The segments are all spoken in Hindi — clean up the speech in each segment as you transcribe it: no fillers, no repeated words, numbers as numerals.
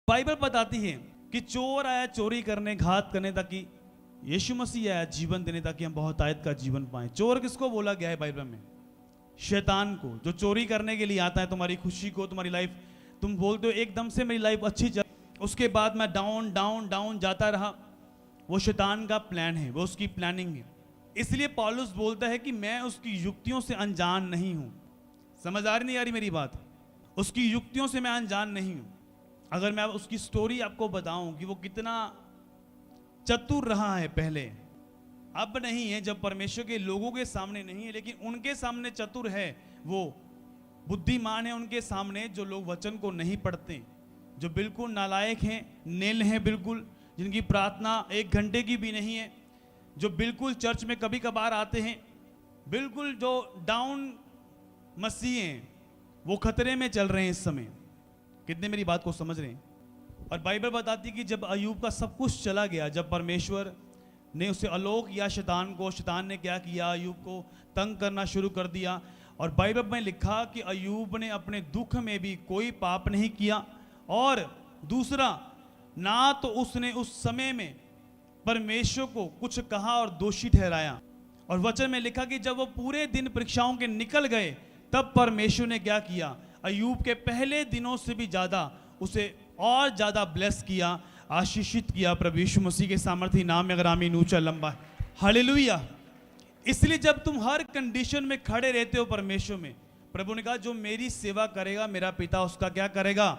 बाइबल बताती है कि चोर आया चोरी करने, घात करने, ताकि यीशु मसीह आया जीवन देने, ताकि हम बहुतायत का जीवन पाएं। चोर किसको बोला गया है बाइबल में? शैतान को, जो चोरी करने के लिए आता है तुम्हारी खुशी को, तुम्हारी लाइफ। तुम बोलते हो एकदम से मेरी लाइफ अच्छी चल, उसके बाद मैं डाउन डाउन डाउन जाता रहा। वो शैतान का प्लान है, वो उसकी प्लानिंग है। इसलिए पौलुस बोलता है कि मैं उसकी युक्तियों से अनजान नहीं हूं। समझ आ रही नहीं आ रही मेरी बात? उसकी युक्तियों से मैं अनजान नहीं हूं। अगर मैं उसकी स्टोरी आपको बताऊं कि वो कितना चतुर रहा है पहले, अब नहीं है, जब परमेश्वर के लोगों के सामने नहीं है, लेकिन उनके सामने चतुर है। वो बुद्धिमान है उनके सामने जो लोग वचन को नहीं पढ़ते, जो बिल्कुल नालायक हैं, नील हैं बिल्कुल, जिनकी प्रार्थना 1 घंटे की भी नहीं है, जो बिल्कुल चर्च में कभी कभार आते हैं, बिल्कुल जो डाउन मसीह हैं, वो खतरे में चल रहे हैं इस समय। कितने मेरी बात को समझ रहे हैं? और बाइबल बताती है कि जब अय्यूब का सब कुछ चला गया, जब परमेश्वर ने उसे आलोक या शैतान ने क्या किया, अय्यूब को तंग करना शुरू कर दिया। और बाइबल में लिखा कि अय्यूब ने अपने दुख में भी कोई पाप नहीं किया, और दूसरा, ना तो उसने उस समय में परमेश्वर को कुछ कहा और दोषी ठहराया। और वचन में लिखा कि जब वो पूरे दिन परीक्षाओं के निकल गए, तब परमेश्वर ने क्या किया, अय्यूब के पहले दिनों से भी ज्यादा उसे और ज्यादा ब्लेस किया, आशीषित किया। प्रभु यीशु मसीह के सामर्थ्य नाम में अगर आमीन ऊंचा लंबा है, हालेलुया। इसलिए जब तुम हर कंडीशन में खड़े रहते हो परमेश्वर में, प्रभु ने कहा जो मेरी सेवा करेगा मेरा पिता उसका क्या करेगा,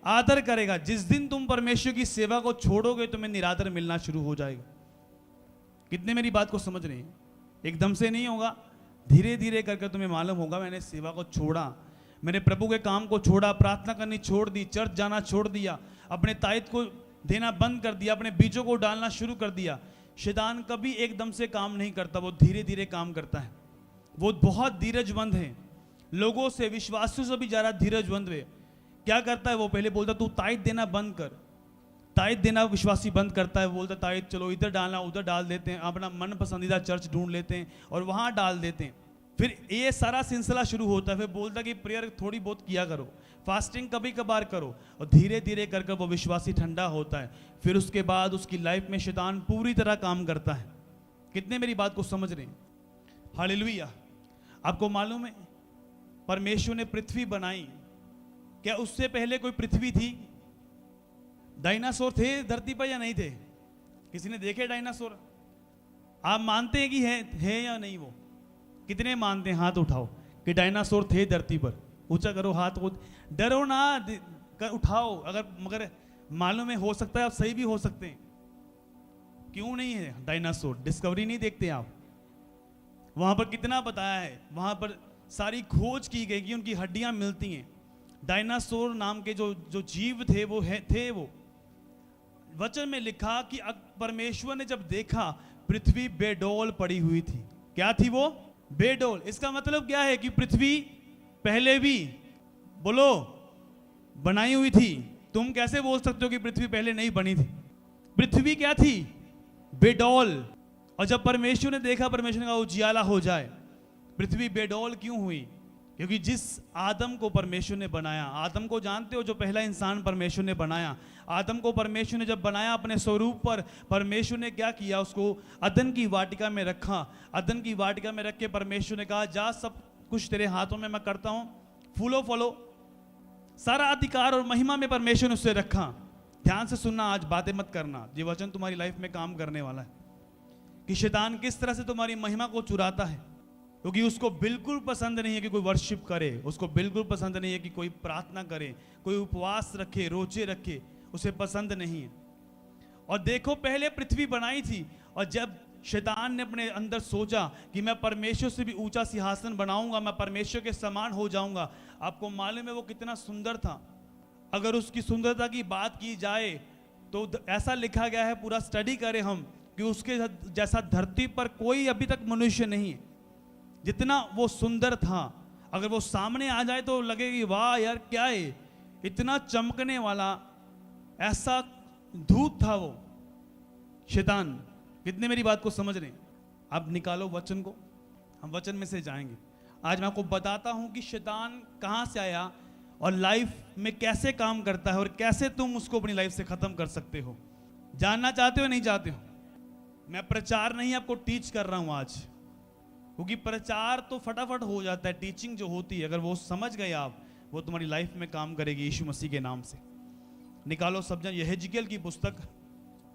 आदर करेगा। जिस दिन तुम परमेश्वर की सेवा को छोड़ोगे तुम्हें निरादर मिलना शुरू हो जाएगा। कितने मेरी बात को समझ रहे हैं? एकदम से नहीं होगा, धीरे धीरे करके तुम्हें मालूम होगा मैंने सेवा को छोड़ा, मैंने प्रभु के काम को छोड़ा, प्रार्थना करनी छोड़ दी, चर्च जाना छोड़ दिया, अपने तायत को देना बंद कर दिया, अपने बीजों को डालना शुरू कर दिया। शैतान कभी एकदम से काम नहीं करता, वो धीरे धीरे काम करता है। वो बहुत धीरजमंद है, लोगों से, विश्वासियों से भी ज़्यादा धीरजमंद है। क्या करता है वो? पहले बोलता तू तायत देना बंद कर। तायत देना विश्वासी बंद करता है, बोलता तायत चलो इधर डालना उधर डाल देते हैं, अपना मन पसंदीदा चर्च ढूंढ लेते हैं और वहाँ डाल देते हैं। फिर ये सारा सिलसिला शुरू होता है। फिर बोलता कि प्रेयर थोड़ी बहुत किया करो, फास्टिंग कभी कभार करो, और धीरे धीरे कर वो विश्वासी ठंडा होता है। फिर उसके बाद उसकी लाइफ में शैतान पूरी तरह काम करता है। कितने मेरी बात को समझ रहे हैं? हालेलुया। आपको मालूम है परमेश्वर ने पृथ्वी बनाई, क्या उससे पहले कोई पृथ्वी थी? डायनासोर थे धरती पर या नहीं थे? किसी ने देखे डायनासोर? आप मानते हैं कि है या नहीं? वो कितने मानते हैं? हाथ उठाओ कि डायनासोर थे धरती पर। ऊंचा करो हाथ को, डरो ना, उठाओ। मगर मालूम है, हो सकता है आप सही भी हो सकते हैं। क्यों नहीं है डायनासोर? डिस्कवरी नहीं देखते आप? वहां पर कितना बताया है, वहां पर सारी खोज की गई कि उनकी हड्डियां मिलती हैं। डायनासोर नाम के जो जीव थे वो थे। वो वचन में लिखा कि परमेश्वर ने जब देखा पृथ्वी बेडौल पड़ी हुई थी। क्या थी वो? बेडौल। इसका मतलब क्या है कि पृथ्वी पहले भी, बोलो, बनाई हुई थी। तुम कैसे बोल सकते हो कि पृथ्वी पहले नहीं बनी थी? पृथ्वी क्या थी? बेडौल। और जब परमेश्वर ने देखा, परमेश्वर ने कहा उजियाला हो जाए। पृथ्वी बेडौल क्यों हुई? क्योंकि जिस आदम को परमेश्वर ने बनाया, आदम को जानते हो, जो पहला इंसान परमेश्वर ने बनाया, आदम को परमेश्वर ने जब बनाया अपने स्वरूप पर, परमेश्वर ने क्या किया, उसको अदन की वाटिका में रखा। अदन की वाटिका में रख के परमेश्वर ने कहा जा, सब कुछ तेरे हाथों में मैं करता हूं, फूलो फलो। सारा अधिकार और महिमा में परमेश्वर ने उससे रखा। ध्यान से सुनना, आज बातें मत करना, ये वचन तुम्हारी लाइफ में काम करने वाला है कि शैतान किस तरह से तुम्हारी महिमा को चुराता है। क्योंकि उसको बिल्कुल पसंद नहीं है कि कोई वर्शिप करे, उसको बिल्कुल पसंद नहीं है कि कोई प्रार्थना करे, कोई उपवास रखे, रोजे रखे, उसे पसंद नहीं है। और देखो, पहले पृथ्वी बनाई थी, और जब शैतान ने अपने अंदर सोचा कि मैं परमेश्वर से भी ऊंचा सिंहासन बनाऊंगा, मैं परमेश्वर के समान हो जाऊंगा। आपको मालूम है वो कितना सुंदर था? अगर उसकी सुंदरता की बात की जाए तो ऐसा लिखा गया है, पूरा स्टडी करें हम, कि उसके जैसा धरती पर कोई अभी तक मनुष्य नहीं है। जितना वो सुंदर था, अगर वो सामने आ जाए तो लगेगी वाह यार क्या है, इतना चमकने वाला, ऐसा धूत था वो शैतान। कितने मेरी बात को समझ रहे हैं? अब निकालो वचन को, हम वचन में से जाएंगे। आज मैं आपको बताता हूं कि शैतान कहां से आया और लाइफ में कैसे काम करता है और कैसे तुम उसको अपनी लाइफ से खत्म कर सकते हो। जानना चाहते हो नहीं चाहते हो? मैं प्रचार नहीं आपको टीच कर रहा हूं आज, क्योंकि प्रचार तो फटाफट हो जाता है, टीचिंग जो होती है अगर वो समझ गए आप, वो तुम्हारी लाइफ में काम करेगी यीशु मसीह के नाम से। निकालो सब जन यहेजकेल की पुस्तक,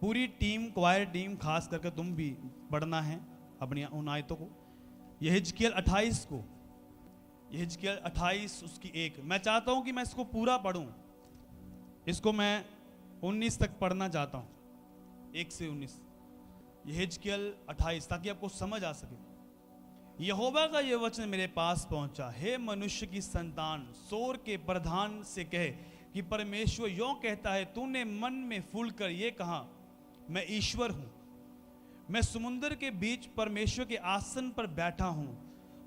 पूरी टीम, क्वायर टीम, खास करके तुम भी पढ़ना है अपनी उन आयतों को। यहेजकेल 28 को, यहेजकेल 28 उसकी 1। मैं चाहता हूं कि मैं इसको पूरा पढूं, इसको मैं 19 तक पढ़ना चाहता हूं, 1 से 19 यहेजकेल 28, ताकि आपको समझ आ सके। यहोवा का यह वचन मेरे पास पहुंचा, हे मनुष्य की संतान, सोर के प्रधान से कहे कि परमेश्वर यों कहता है, तूने मन में फूल कर ये कहा, मैं ईश्वर हूं, मैं समुद्र के बीच परमेश्वर के आसन पर बैठा हूं,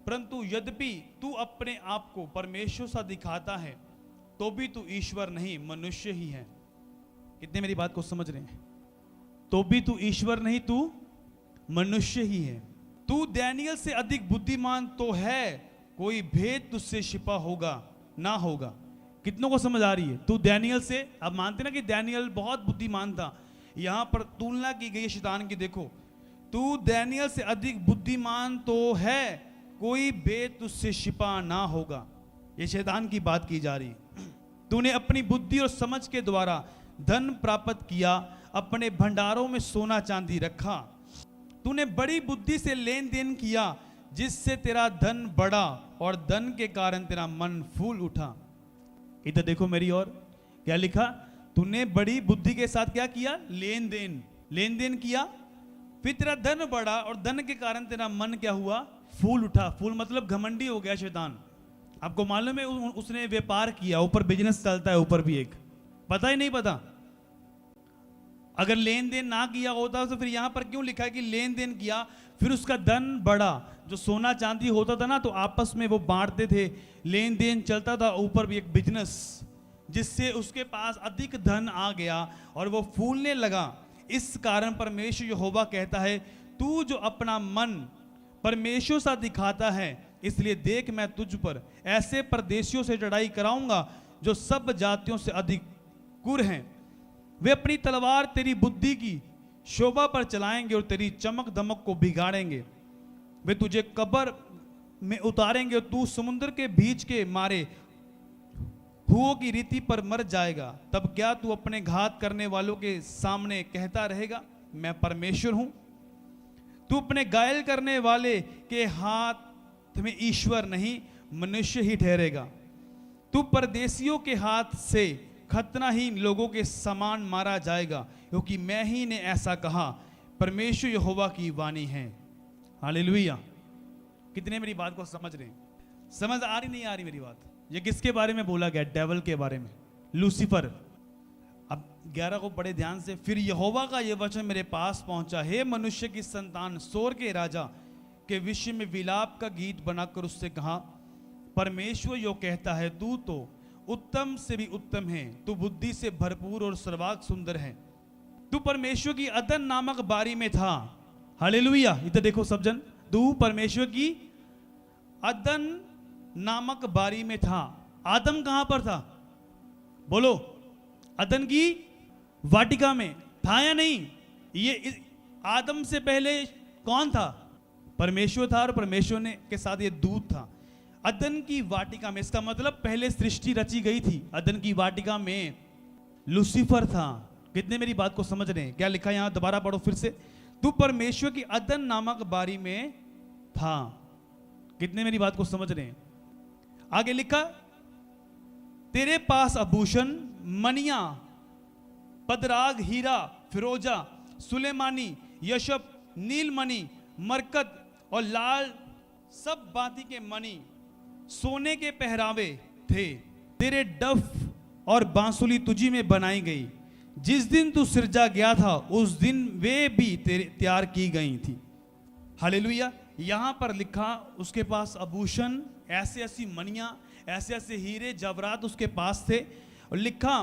परंतु यद्यपि तू अपने आप को परमेश्वर सा दिखाता है, तो भी तू ईश्वर नहीं, मनुष्य ही है। कितने मेरी बात को समझ रहे हैं? तो भी तू ईश्वर नहीं, तू मनुष्य ही है। तू दानियल से अधिक बुद्धिमान तो है, कोई भेद तुझसे छिपा होगा ना होगा। कितनों को समझ आ रही है? तू दानियल से, अब मानते ना कि दानियल बहुत बुद्धिमान था, यहां पर तुलना की गई है शैतान की। देखो, तू दानियल से अधिक बुद्धिमान तो है, कोई भेद तुझसे छिपा ना होगा। ये शैतान की बात की जा रही है। तूने अपनी बुद्धि और समझ के द्वारा धन प्राप्त किया, अपने भंडारों में सोना चांदी रखा। तूने बड़ी बुद्धि से लेन देन किया, जिससे तेरा धन बढ़ा और धन के कारण तेरा मन फूल उठा। इधर देखो मेरी ओर, क्या लिखा? तूने बड़ी बुद्धि के साथ क्या किया? लेन देन किया, फिर तेरा धन बढ़ा और धन के कारण तेरा मन क्या हुआ? फूल उठा। फूल मतलब घमंडी हो गया शैतान। आपको मालूम है उसने व्यापार किया, ऊपर बिजनेस चलता है, ऊपर भी एक, पता ही नहीं पता। अगर लेन देन ना किया होता तो फिर यहां पर क्यों लिखा है कि लेन देन किया, फिर उसका धन बढ़ा। जो सोना चांदी होता था ना, तो आपस में वो बांटते थे, लेन देन चलता था, ऊपर भी एक बिजनेस, जिससे उसके पास अधिक धन आ गया और वो फूलने लगा। इस कारण परमेश्वर यहोवा कहता है, तू जो अपना मन परमेश्वर सा दिखाता है, इसलिए देख मैं तुझ पर ऐसे परदेशियों से चढ़ाई कराऊंगा जो सब जातियों से अधिक कुर हैं। वे अपनी तलवार तेरी बुद्धि की शोभा पर चलाएंगे और तेरी चमक दमक को बिगाड़ेंगे। वे तुझे कब्र में उतारेंगे और तू समुद्र के बीच के मारे हुओं की रीति पर मर जाएगा। तब क्या तू अपने घात करने वालों के सामने कहता रहेगा, मैं परमेश्वर हूं? तू अपने घायल करने वाले के हाथ में ईश्वर नहीं, मनुष्य ही ठहरेगा। तू परदेशियों के हाथ से खतनाहीन लोगों के समान मारा जाएगा, क्योंकि मैं ही ने ऐसा कहा, परमेश्वर यहोवा की वाणी है। हालेलुया। कितने मेरी बात को समझ रहे हैं? समझ आ रही नहीं आ रही मेरी बात? ये किसके बारे में बोला गया? डेविल के बारे में, लूसीफर। अब 11 को बड़े ध्यान से। फिर यहोवा का यह वचन मेरे पास पहुंचा, हे मनुष्य की संतान, सोर के राजा के विषय में विलाप का गीत बनाकर उससे कहा, परमेश्वर यो कहता है, तू तो उत्तम से भी उत्तम है, तू बुद्धि से भरपूर और सर्वांग सुंदर है। तू परमेश्वर की अदन नामक बारी में था। हालेलुया। इधर देखो सब जन, तू परमेश्वर की अदन नामक बारी में था। आदम कहां पर था? बोलो। अदन की वाटिका में था या नहीं? ये आदम से पहले कौन था? परमेश्वर था, और परमेश्वर ने के साथ ये दूत था। अदन की वाटिका में, इसका मतलब पहले सृष्टि रची गई थी। अदन की वाटिका में लूसीफर था। कितने मेरी बात को समझ रहे हैं? क्या लिखा है यहां? दोबारा पढ़ो फिर से। तू परमेश्वर की अदन नामक बारी में था। कितने मेरी बात को समझ रहे हैं? आगे लिखा, तेरे पास आभूषण, मनिया, पदराग, हीरा, फिरोजा, सुलेमानी, यशब, नीलमणि, मरकत और लाल सब भांति के मणि, सोने के पहरावे थे। तेरे डफ और बांसुली तुझी में बनाई गई। जिस दिन तू सिरजा गया था, उस दिन वे भी तेरे तैयार की गई थी। हालेलुया। यहां पर लिखा, उसके पास आभूषण, ऐसे ऐसी मणियां, ऐसे ऐसे हीरे जवरात उसके पास थे, और लिखा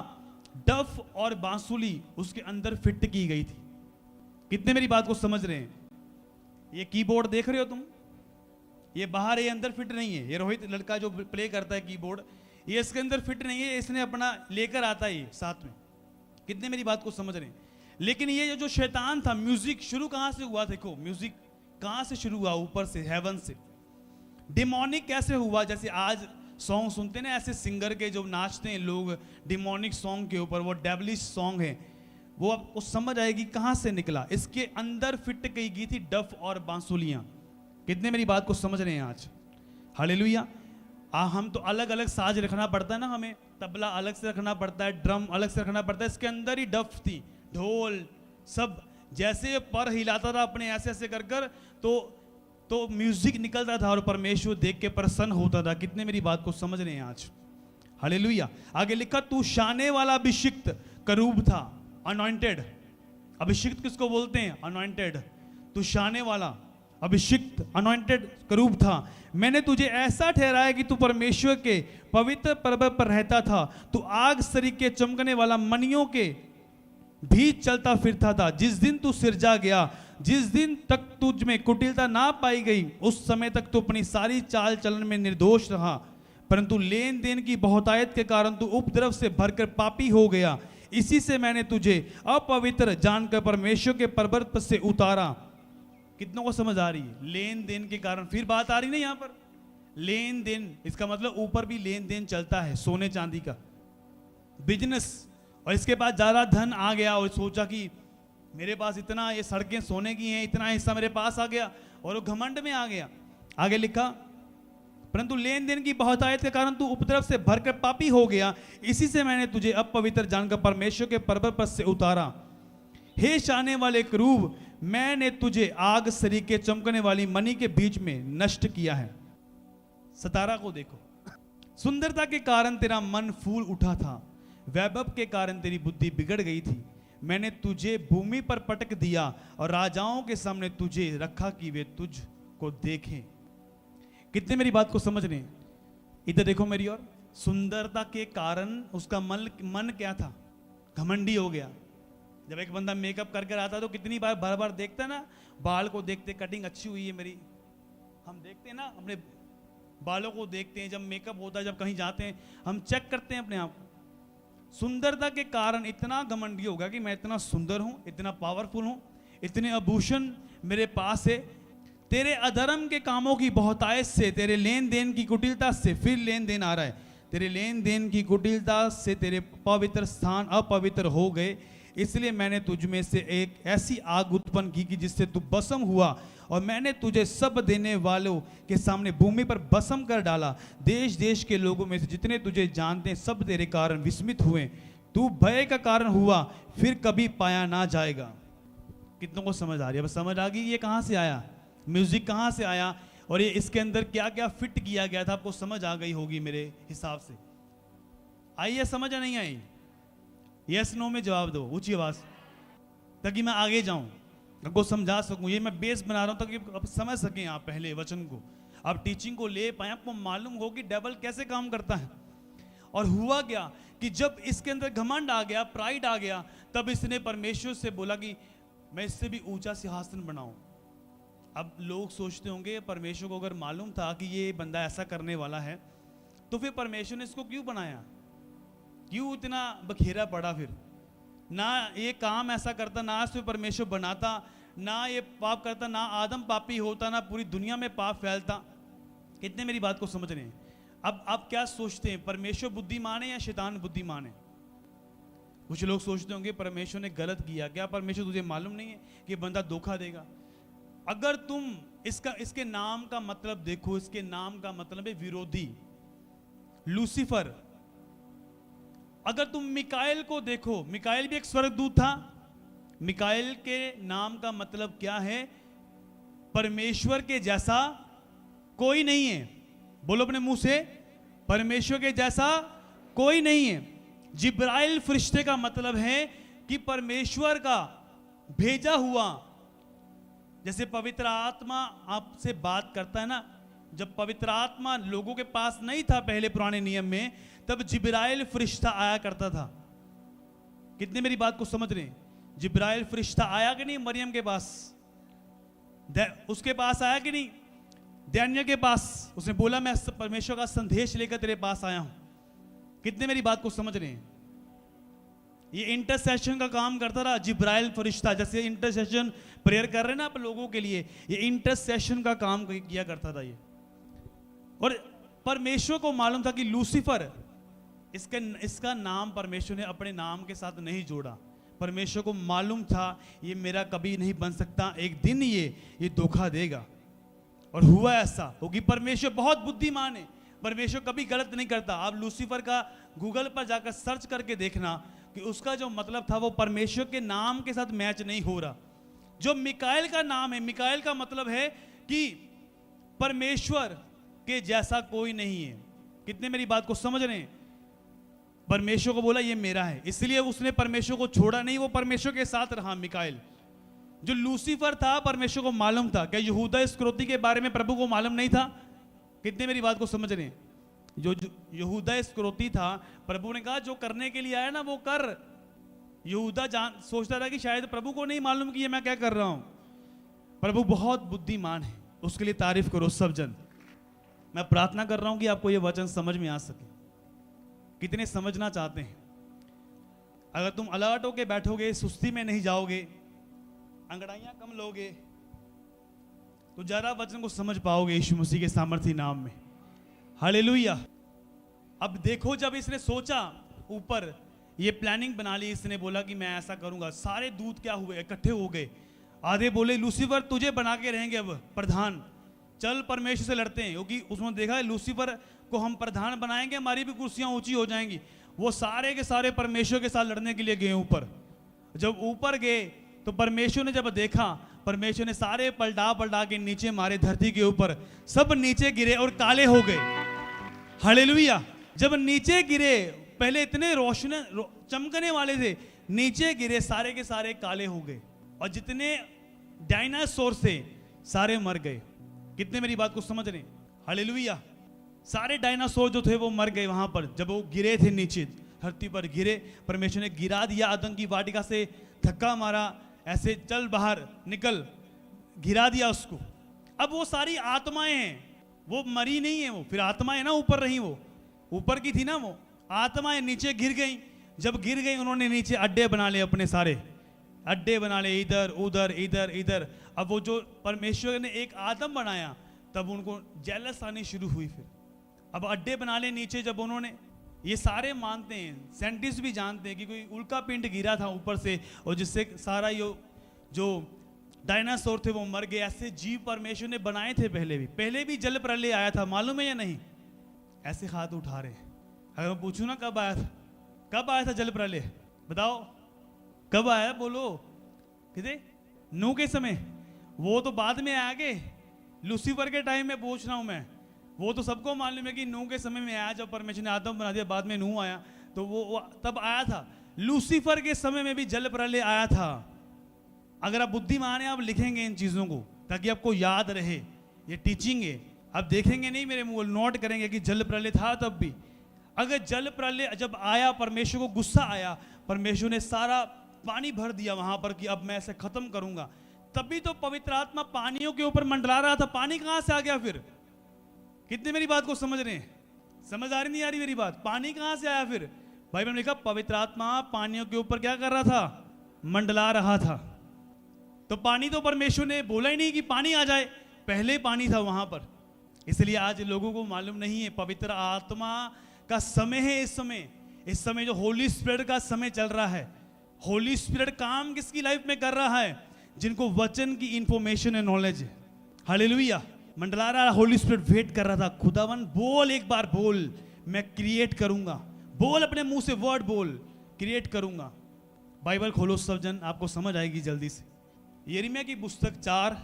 डफ और बांसुली उसके अंदर फिट की गई थी। कितने मेरी बात को समझ रहे हैं? ये कीबोर्ड देख रहे हो तुम? ये बाहर, ये अंदर फिट नहीं है। ये रोहित लड़का जो प्ले करता है कीबोर्ड, ये इसके अंदर फिट नहीं है, इसने अपना लेकर आता है ये साथ में। कितने मेरी बात को समझ रहे हैं? लेकिन ये जो शैतान था, म्यूजिक शुरू कहां से हुआ? देखो म्यूजिक कहां से शुरू हुआ? ऊपर से, हेवन से। डिमोनिक कैसे हुआ? जैसे आज सॉन्ग सुनते हैं ना, ऐसे सिंगर के जो नाचते हैं लोग डिमोनिक सॉन्ग के ऊपर, वो डेवलिश सॉन्ग है, वो आपको समझ आएगी कहां से निकला। इसके अंदर फिट की गई थी डफ और बांसुलियां। कितने मेरी बात को समझ रहे हैं आज? हालेलुया। हम तो अलग अलग साज रखना पड़ता है ना, हमें तबला अलग से रखना पड़ता है, ड्रम अलग से रखना पड़ता है। इसके अंदर ही डफ थी, ढोल, सब। जैसे पर हिलाता था अपने ऐसे ऐसे कर कर, तो म्यूजिक निकलता था और परमेश्वर देख के प्रसन्न होता था। कितने मेरी बात को समझ रहे हैं आज? हालेलुया। आगे लिखा, तू शाने वाला अभिषिक्त करूब था, अनॉइंटेड। अभिषिक्त किसको बोलते हैं? अनॉइंटेड। तू शाने वाला अभिषिक्त अनॉइंटेड करूब था। मैंने तुझे ऐसा ठहराया कि तू परमेश्वर के पवित्र पर्वत पर रहता था। तू आग सरीखे चमकने वाला मणियों के बीच चलता फिरता था। जिस दिन तू सिरजा गया, जिस दिन तक तुझ में कुटिलता ना पाई गई, उस समय तक तू अपनी सारी चाल चलन में निर्दोष रहा। परंतु लेन देन की बहुतायत के कारण तू उपद्रव से भरकर पापी हो गया। इसी से मैंने तुझे अपवित्र जानकर परमेश्वर के पर्वत पर से उतारा। कितनों को समझ आ रही है? लेन देन के कारण। फिर बात आ रही ना यहां पर, लेन देन, इसका मतलब ऊपर भी लेन देन चलता है, सोने चांदी का बिजनेस। और इसके बाद ज्यादा धन आ गया और सोचा कि मेरे पास इतना, ये सड़कें सोने की हैं, इतना हिस्सा मेरे पास आ गया, और वो घमंड में आ गया। आगे लिखा, परंतु लेन देन की बहुतायत के कारण तू उपद्रव से भरकर पापी हो गया। इसी से मैंने तुझे अपवित्र जानकर परमेश्वर के पर्वत पर से उतारा। हे शाने वाले करूब, मैंने तुझे आग सरीखे चमकने वाली मणि के बीच में नष्ट किया है। सितारा को देखो, सुंदरता के कारण तेरा मन फूल उठा था, वैभव के कारण तेरी बुद्धि बिगड़ गई थी। मैंने तुझे भूमि पर पटक दिया और राजाओं के सामने तुझे रखा कि वे तुझको देखें। कितने मेरी बात को समझ रहे हैं? इधर देखो मेरी ओर। सुंदरता के कारण उसका मन क्या था? घमंडी हो गया। जब एक बंदा मेकअप करके आता है तो कितनी बार बार देखता है ना, बाल को देखते, कटिंग अच्छी हुई है मेरी, हम देखते हैं ना, अपने बालों को देखते हैं। जब मेकअप होता है, जब कहीं जाते हैं, हम चेक करते हैं अपने आप को। सुंदरता के कारण इतना घमंडी होगा कि मैं इतना सुंदर हूं, इतना पावरफुल हूं, इतने आभूषण मेरे पास है। तेरे अधर्म के कामों की बहुतायत से, तेरे लेन देन की कुटिलता से, फिर लेन देन आ रहा है, तेरे लेन देन की कुटिलता से तेरे पवित्र स्थान अपवित्र हो गए। इसलिए मैंने तुझ में से एक ऐसी आग उत्पन्न की कि जिससे तू भस्म हुआ, और मैंने तुझे सब देने वालों के सामने भूमि पर भस्म कर डाला। देश देश के लोगों में से जितने तुझे जानते हैं, सब तेरे कारण विस्मित हुए। तू भय का कारण हुआ, फिर कभी पाया ना जाएगा। कितनों को समझ आ रही है? बस समझ आ गई ये कहां से आया, म्यूजिक कहां से आया, और ये इसके अंदर क्या क्या फिट किया गया था, आपको समझ आ गई होगी मेरे हिसाब से। आई है समझ या नहीं आई? यस नो में जवाब दो ऊंची आवाज, ताकि मैं आगे जाऊं, आपको समझा सकूं। ये मैं बेस बना रहा हूं ताकि आप समझ सकें आप पहले वचन को, आप टीचिंग को ले पाए, आपको मालूम हो कि डेविल कैसे काम करता है। और हुआ क्या कि जब इसके अंदर घमंड आ गया, प्राइड आ गया, तब इसने परमेश्वर से बोला कि मैं इससे भी ऊंचा सिंहासन बनाऊं। अब लोग सोचते होंगे परमेश्वर को अगर मालूम था कि ये बंदा ऐसा करने वाला है, तो फिर परमेश्वर ने इसको क्यों बनाया, क्यों इतना बखेरा पड़ा? फिर ना ये काम ऐसा करता, ना इसमें परमेश्वर बनाता, ना ये पाप करता, ना आदम पापी होता, ना पूरी दुनिया में पाप फैलता। कितने मेरी बात को समझ रहे हैं? अब आप क्या सोचते हैं, परमेश्वर बुद्धिमान है या शैतान बुद्धिमान है? कुछ लोग सोचते होंगे परमेश्वर ने गलत किया। क्या परमेश्वर तुझे मालूम नहीं है कि बंदा धोखा देगा? अगर तुम इसके नाम का मतलब देखो, इसके नाम का मतलब है विरोधी, लूसीफर। अगर तुम मिकाएल को देखो, मिकाएल भी एक स्वर्गदूत था। मिकाएल के नाम का मतलब क्या है? परमेश्वर के जैसा कोई नहीं है। बोलो अपने मुंह से, परमेश्वर के जैसा कोई नहीं है। जिब्राइल फरिश्ते का मतलब है कि परमेश्वर का भेजा हुआ। जैसे पवित्र आत्मा आपसे बात करता है ना, जब पवित्र आत्मा लोगों के पास नहीं था पहले पुराने नियम में, तब जिब्राइल फरिश्ता आया करता था। कितने मेरी बात को समझ रहे हैं? जिब्राइल फरिश्ता आया कि नहीं मरियम के पास? उसके पास आया कि नहीं? दानियल के पास। उसने बोला मैं परमेश्वर का संदेश लेकर तेरे पास आया हूं। कितने मेरी बात को समझ रहे हैं? ये इंटरसेशन का काम करता रहा, जिब्राइल फरिश्ता, जैसे इंटरसेशन प्रेयर कर रहे हैं ना आप लोगों के लिए, ये इंटरसेशन का काम किया करता था ये। और परमेश्वर को मालूम था कि लूसीफर, इसका नाम परमेश्वर ने अपने नाम के साथ नहीं जोड़ा। परमेश्वर को मालूम था ये मेरा कभी नहीं बन सकता, एक दिन ये धोखा देगा। और हुआ ऐसा, क्योंकि परमेश्वर बहुत बुद्धिमान है, परमेश्वर कभी गलत नहीं करता। आप लूसीफर का गूगल पर जाकर सर्च करके देखना कि उसका जो मतलब था वो परमेश्वर के नाम के साथ मैच नहीं हो रहा। जो मिकाएल का नाम है, मिकाएल का मतलब है कि परमेश्वर के जैसा कोई नहीं है। कितने मेरी बात को समझ रहे हैं? परमेश्वर को बोला ये मेरा है, इसलिए उसने परमेश्वर को छोड़ा नहीं, वो परमेश्वर के साथ रहा मिकाएल। जो लूसीफर था परमेश्वर को मालूम था। क्या यहूदा इस्करियोती के बारे में प्रभु को मालूम नहीं था? कितने मेरी बात को समझ रहे हैं? जो यहूदा इस्करियोती था, प्रभु ने कहा जो करने के लिए आया ना वो कर। यहूदा सोचता था कि शायद प्रभु को नहीं मालूम कि ये मैं क्या कर रहा हूं। प्रभु बहुत बुद्धिमान है, उसके लिए तारीफ करो सब जन। मैं प्रार्थना कर रहा हूं कि आपको ये वचन समझ में आ सके। कितने समझना चाहते हैं? अगर तुम अलर्ट होके बैठोगे, सुस्ती में नहीं जाओगे, अंगड़ाइयां कम लोगे, तो ज्यादा वचन को समझ पाओगे यीशु मसीह के सामर्थी नाम में। हालेलुया। अब देखो, जब इसने सोचा, ऊपर ये प्लानिंग बना ली, इसने बोला कि मैं ऐसा करूंगा। सारे दूत क्या हुए? इकट्ठे हो गए। आधे बोले लूसीफर तुझे बना के रहेंगे अब प्रधान, चल परमेश्वर से लड़ते हैं, क्योंकि उसने देखा है लूसीफर को हम प्रधान बनाएंगे, हमारी भी कुर्सियां ऊंची हो जाएंगी। वो सारे के सारे परमेश्वर के साथ लड़ने के लिए गए ऊपर। जब ऊपर गए तो परमेश्वर ने जब देखा, परमेश्वर ने सारे पलटा पलटा के नीचे मारे धरती के ऊपर, सब नीचे गिरे और काले हो गए। हालेलुया। जब नीचे गिरे, पहले इतने रोशन चमकने वाले थे, नीचे गिरे सारे के सारे काले हो गए, और जितने डायनासोर थे सारे मर गए। कितने मेरी बात को समझ रहे? हालेलुया। सारे डायनासोर जो थे वो मर गए वहां पर, जब वो गिरे थे नीचे धरती पर गिरे। परमेश्वर ने गिरा दिया, आदम की वाटिका से धक्का मारा, ऐसे चल बाहर निकल, गिरा दिया उसको। अब वो सारी आत्माएं हैं, वो मरी नहीं है, वो फिर आत्माएं ना ऊपर रही, वो ऊपर की थी ना, वो आत्माएं नीचे गिर गई। जब गिर गई उन्होंने नीचे अड्डे बना लिए, अपने सारे अड्डे बना लिए, इधर उधर इधर इधर। अब वो जो परमेश्वर ने एक आदम बनाया, तब उनको जेलस आनी शुरू हुई। फिर अब अड्डे बना लिए नीचे। जब उन्होंने, ये सारे मानते हैं, साइंटिस्ट भी जानते हैं कि कोई उल्का पिंड गिरा था ऊपर से, और जिससे सारा ये जो डायनासोर थे वो मर गए। ऐसे जीव परमेश्वर ने बनाए थे पहले भी जल प्रलय आया था, मालूम है या नहीं? ऐसे हाथ उठा रहे हैं। अगर मैं पूछूं ना कब आया था, कब आया था जल प्रलय? बताओ कब आया? बोलो। कितने? नूह के समय? वो तो बाद में आ गए, लूसीफर के टाइम में पूछ रहा हूं मैं। वो तो सबको मालूम है कि नूह के समय में आया, जब परमेश्वर ने आदम बना दिया, बाद में नूह आया, तो वो तब आया था। लूसीफर के समय में भी जल प्रलय आया था। अगर आप बुद्धिमान हैं, आप लिखेंगे इन चीजों को ताकि आपको याद रहे। ये टीचिंग है, आप देखेंगे नहीं मेरे मुंह, नोट करेंगे कि जल प्रलय था तब भी। अगर जल प्रलय जब आया, परमेश्वर को गुस्सा आया, परमेश्वर ने सारा पानी भर दिया वहां पर कि अब मैं ऐसे खत्म करूंगा। तभी तो पवित्र आत्मा पानियों के ऊपर मंडरा रहा था। पानी कहां से आ गया फिर? कितने मेरी बात को समझ रहे हैं? समझ आ रही नहीं आ रही मेरी बात? पानी कहां से आया फिर? भाई मैंने लिखा पवित्र आत्मा पानियों के ऊपर क्या कर रहा था? मंडला रहा था। तो पानी तो परमेश्वर ने बोला ही नहीं कि पानी आ जाए, पहले पानी था वहां पर। इसलिए आज लोगों को मालूम नहीं है, पवित्र आत्मा का समय है इस समय जो होली स्पिरिट का समय चल रहा है। होली स्पिरिट काम किसकी लाइफ में कर रहा है? जिनको वचन की इंफॉर्मेशन है, नॉलेज है। हालेलुया। मंडला रहा होली स्पिरिट, वेट कर रहा था। खुदावन बोल, एक बार बोल, मैं क्रिएट करूंगा। बोल, अपने मुंह से वर्ड बोल, क्रिएट करूंगा। बाइबल खोलो सब जन, आपको समझ आएगी जल्दी से। यिर्मयाह की पुस्तक 4,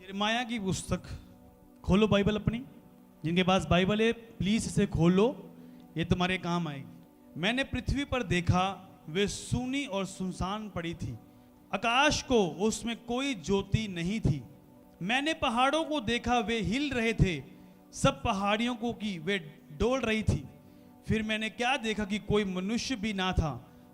यिर्मयाह की पुस्तक खोलो बाइबल अपनी। जिनके पास बाइबल है प्लीज इसे खोलो, ये तुम्हारे काम आएगी। मैंने पृथ्वी पर देखा, वे सूनी और सुनसान पड़ी थी, आकाश को उसमें कोई ज्योति नहीं थी। मैंने पहाड़ों को देखा, वे हिल रहे थे, सब पहाड़ियों को की वे डोल रही थी। फिर मैंने क्या देखा कि कोई मनुष्य भी ना था,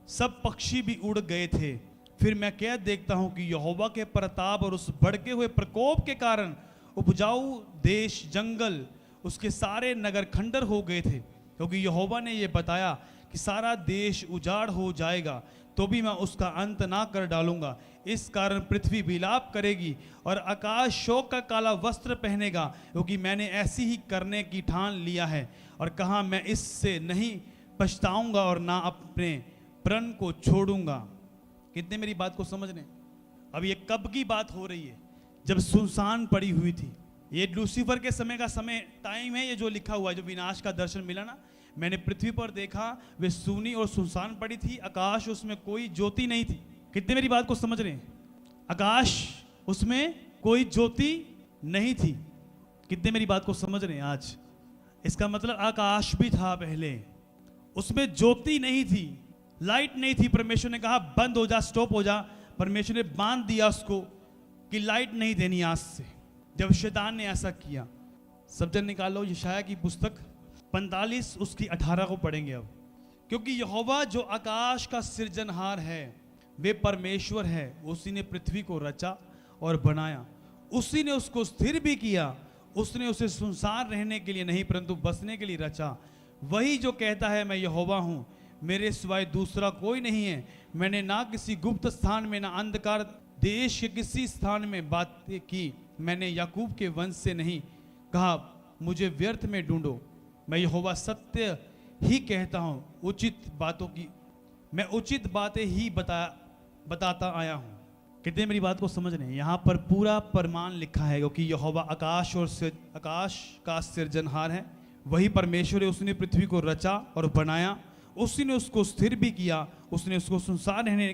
सब पक्षी भी उड़ गए थे। फिर मैं क्या देखता हूं कि यहोवा के प्रताप और उस भड़के हुए प्रकोप के कारण उपजाऊ देश, जंगल, उसके सारे नगर खंडर हो गए थे। क्योंकि यहोवा ने यह बताया कि सारा देश उजाड़ हो जाएगा, तो भी मैं उसका अंत ना कर डालूंगा। इस कारण पृथ्वी विलाप करेगी और आकाश शोक का काला वस्त्र पहनेगा, क्योंकि मैंने ऐसी ही करने की ठान लिया है। और कहा, मैं इससे नहीं पछताऊंगा और ना अपने प्रण को छोड़ूंगा। कितने मेरी बात को समझ रहे हैं? अब ये कब की बात हो रही है? जब सुनसान पड़ी हुई थी। ये लूसीफर के समय का समय टाइम है, ये जो लिखा हुआ है, जो विनाश का दर्शन मिला ना, मैंने पृथ्वी पर देखा, वे सूनी और सुनसान पड़ी थी, आकाश उसमें कोई ज्योति नहीं थी। कितने मेरी बात को समझ रहे हैं? आकाश उसमें कोई ज्योति नहीं थी। कितने मेरी बात को समझ रहे हैं आज? इसका मतलब आकाश भी था पहले, उसमें ज्योति नहीं थी, लाइट नहीं थी। परमेश्वर ने कहा बंद हो जा, स्टॉप हो जा। परमेश्वर ने बांध दिया उसको कि लाइट नहीं देनी आज से। जब शैतान ने ऐसा किया, सब जन निकालो यशायाह की पुस्तक 45 उसकी 18 को पढ़ेंगे अब। क्योंकि यहोवा जो आकाश का सृजनहार है, वे परमेश्वर है। उसी ने पृथ्वी को रचा और बनाया, उसी ने उसको स्थिर भी किया। उसने उसे सुनसान रहने के लिए नहीं, परंतु बसने के लिए रचा। वही जो कहता है, मैं यहोवा हूं, मेरे सिवाय दूसरा कोई नहीं है। मैंने ना किसी गुप्त स्थान में, ना अंधकार देश के किसी स्थान में बातें की। मैंने याकूब के वंश से नहीं कहा, मुझे व्यर्थ में ढूंढो। मैं यहोवा सत्य ही कहता हूं, उचित बातों की मैं उचित बातें ही बताता आया हूं। कितने मेरी बात को समझ रहे हैं? यहाँ पर पूरा प्रमाण लिखा है, क्योंकि यहोवा आकाश का सृजनहार है। वही परमेश्वर है, उसने पृथ्वी को रचा और बनाया, उसी ने उसको स्थिर भी किया। उसने उसको सुनसान रहने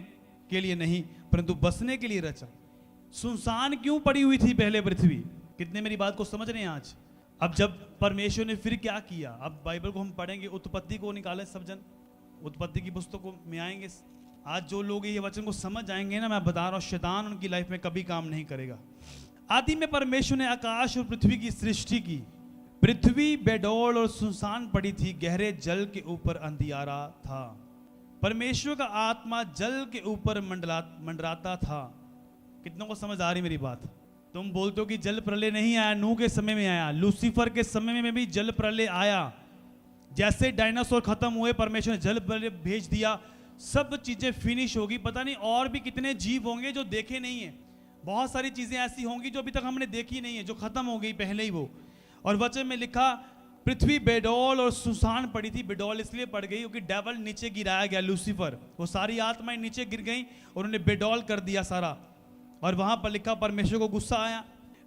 के लिए नहीं, परंतु बसने के लिए रचा। सुनसान क्यों पड़ी हुई थी पहले पृथ्वी? कितने मेरी बात को समझ रहे हैं आज? अब जब परमेश्वर ने फिर क्या किया, अब बाइबल को हम पढ़ेंगे, उत्पत्ति को निकालें सब जन, उत्पत्ति की पुस्तकों में आएंगे। आज जो लोग ये वचन को समझ जाएंगे ना, मैं बता रहा हूँ, शैतान उनकी लाइफ में कभी काम नहीं करेगा। आदि में परमेश्वर ने आकाश और पृथ्वी की सृष्टि की। पृथ्वी बेडौल और सुनसान पड़ी थी, गहरे जल के ऊपर अंधियारा था। परमेश्वर का आत्मा जल के ऊपर मंडराता था। कितनों को समझ आ रही मेरी बात? तुम बोलते हो कि जल प्रलय नहीं आया, नूह के समय में आया। लूसीफर के समय में भी जल प्रलय आया। जैसे डायनासोर खत्म हुए, परमेश्वर ने जल प्रलय भेज दिया, सब चीजें फिनिश होगी। पता नहीं और भी कितने जीव होंगे जो देखे नहीं है। बहुत सारी चीजें ऐसी होंगी जो अभी तक हमने देखी नहीं है, जो खत्म हो गई पहले ही वो। और वचन में लिखा, पृथ्वी बेडौल और सुनसान पड़ी थी। बेडौल इसलिए पड़ गई क्योंकि डेविल नीचे गिराया गया, लूसीफर, वो सारी आत्माएं नीचे गिर गई और उन्हें बेडौल कर दिया सारा। और वहां पर लिखा परमेश्वर को गुस्सा आया।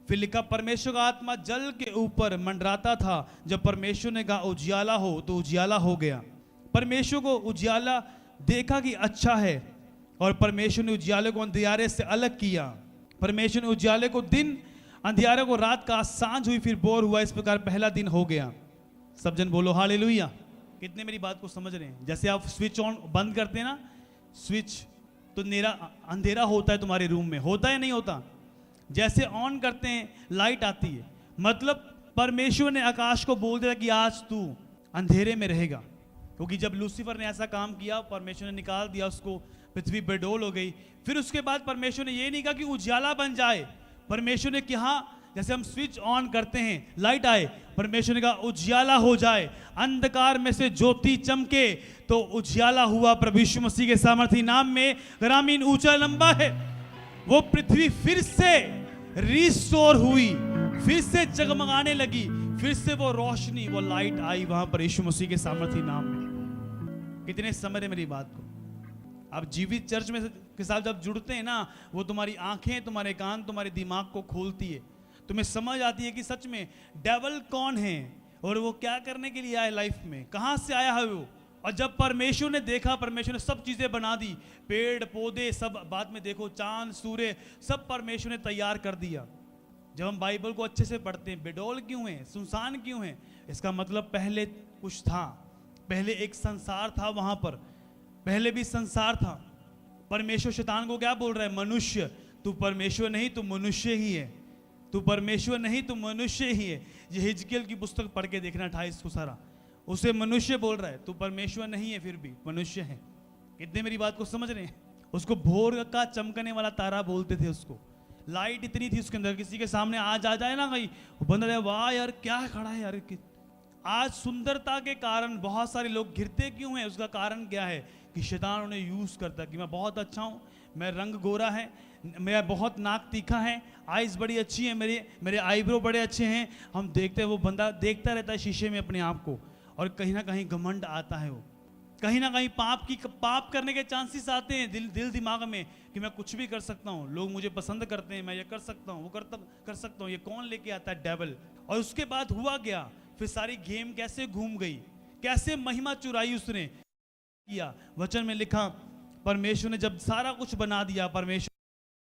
फिर लिखा परमेश्वर का आत्मा जल के ऊपर मंडराता था। जब परमेश्वर ने कहा उजियाला हो, तो उजियाला हो गया। परमेश्वर को उजियाला देखा कि अच्छा है, और परमेश्वर ने उजियाले को अंधियारे से अलग किया। परमेश्वर ने उजियाले को दिन, अंधियारे को रात का। सांझ हुई, फिर भोर हुआ, इस प्रकार पहला दिन हो गया। सब जन बोलो हालेलुया। कितने मेरी बात को समझ रहे हैं? जैसे आप स्विच ऑन बंद करते हैं ना, स्विच, तो अंधेरा होता है तुम्हारे रूम में, होता है नहीं होता? जैसे ऑन करते हैं लाइट आती है। मतलब परमेश्वर ने आकाश को बोल दिया कि आज तू अंधेरे में रहेगा। क्योंकि जब लूसीफर ने ऐसा काम किया, परमेश्वर ने निकाल दिया उसको, पृथ्वी बेडौल हो गई। फिर उसके बाद परमेश्वर ने ये नहीं कहा कि उजियाला बन जाए। परमेश्वर ने कहा, जैसे हम स्विच ऑन करते हैं, लाइट आए, परमेश्वर ने कहा उजियाला हो जाए, अंधकार में से ज्योति चमके, तो उजियाला हुआ। प्रभु यीशु मसीह के सामर्थी नाम में। ग्रामीण ऊंचा लंबा है, वो पृथ्वी फिर से रिस्टोर हुई, फिर से जगमगाने लगी, फिर से वो रोशनी, वो लाइट आई वहां पर यीशु मसीह के सामर्थी नाम में। कितने समझ रहे मेरी बात को? आप जीवित चर्च में के साथ जब जुड़ते हैं ना, वो तुम्हारी आंखें, तुम्हारे कान, तुम्हारे दिमाग को खोलती है। तुम्हें समझ आती है कि सच में डेविल कौन है और वो क्या करने के लिए आया लाइफ में, कहां से आया है वो। और जब परमेश्वर ने देखा, परमेश्वर ने सब चीजें बना दी, पेड़ पौधे सब, बाद में देखो चांद सूर्य, सब परमेश्वर ने तैयार कर दिया। जब हम बाइबल को अच्छे से पढ़ते हैं, बेडौल क्यों है, सुनसान क्यों है, इसका मतलब पहले कुछ था, पहले एक संसार था वहां पर, पहले भी संसार था। परमेश्वर शैतान को क्या बोल रहा है? मनुष्य, तू परमेश्वर नहीं, तू मनुष्य ही है। तू परमेश्वर नहीं, तू मनुष्य ही है। ये हिजकियेल की पुस्तक पढ़ के देखना 28 को सारा, उसे मनुष्य बोल रहा है। तू परमेश्वर नहीं है, फिर भी मनुष्य है। कितने मेरी बात को समझ रहे हैं? उसको भोर का चमकने वाला तारा बोलते थे उसको। लाइट इतनी थी उसके अंदर, किसी के सामने आ जाए ना कहीं, वो बंदा रहे, वाह यार क्या खड़ा है यार, आज सुंदरता के कारण बहुत सारे लोग गिरते क्यों हैं? उसका कारण क्या है? कि शैतान उन्हें यूज़ करता है कि मैं बहुत अच्छा हूँ, मैं रंग गोरा है, मेरा बहुत नाक तीखा है, आइज़ बड़ी अच्छी है, मेरे आईब्रो बड़े अच्छे हैं। हम देखते हैं, वो बंदा देखता रहता है शीशे में अपने आप को, और कहीं ना कहीं घमंड आता है, वो कहीं ना कहीं पाप करने के चांसेस आते हैं दिल दिमाग में कि मैं कुछ भी कर सकता हूँ, लोग मुझे पसंद करते हैं, मैं ये कर सकता हूँ, वो कर सकता हूँ। ये कौन लेके आता है? डेविल। और उसके बाद हुआ क्या? फिर सारी गेम कैसे घूम गई, कैसे महिमा चुराई उसने किया। वचन में लिखा, परमेश्वर ने जब सारा कुछ बना दिया, परमेश्वर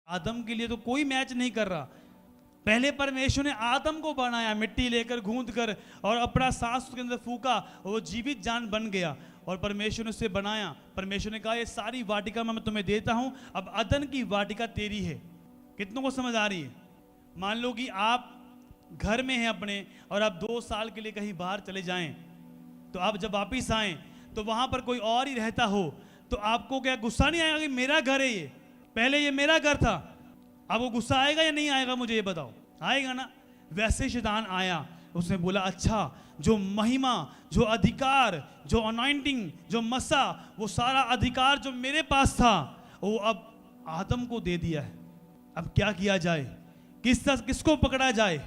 आदम के लिए तो कोई मैच नहीं कर रहा। पहले परमेश्वर ने आदम को बनाया, मिट्टी लेकर गूंद कर, और अपना सांस उसके अंदर फूका, और वो जीवित जान बन गया। और परमेश्वर ने उसे बनाया। परमेश्वर ने कहा, ये सारी वाटिका मैं तुम्हें देता हूं, अब अदन की वाटिका तेरी है। कितनों को समझ आ रही है? मान लो कि आप घर में हैं अपने, और आप 2 साल के लिए कहीं बाहर चले जाएं, तो आप जब वापिस आएं तो वहां पर कोई और ही रहता हो, तो आपको क्या गुस्सा नहीं आएगा कि मेरा घर है ये, पहले ये मेरा घर था? अब वो गुस्सा आएगा या नहीं आएगा? मुझे ये बताओ। आएगा ना? वैसे शैतान आया, उसने बोला, अच्छा जो महिमा, जो अधिकार, जो अनॉइंटिंग, जो मसा, वो सारा अधिकार जो मेरे पास था, वो अब आदम को दे दिया है। अब क्या किया जाए? किसको पकड़ा जाए?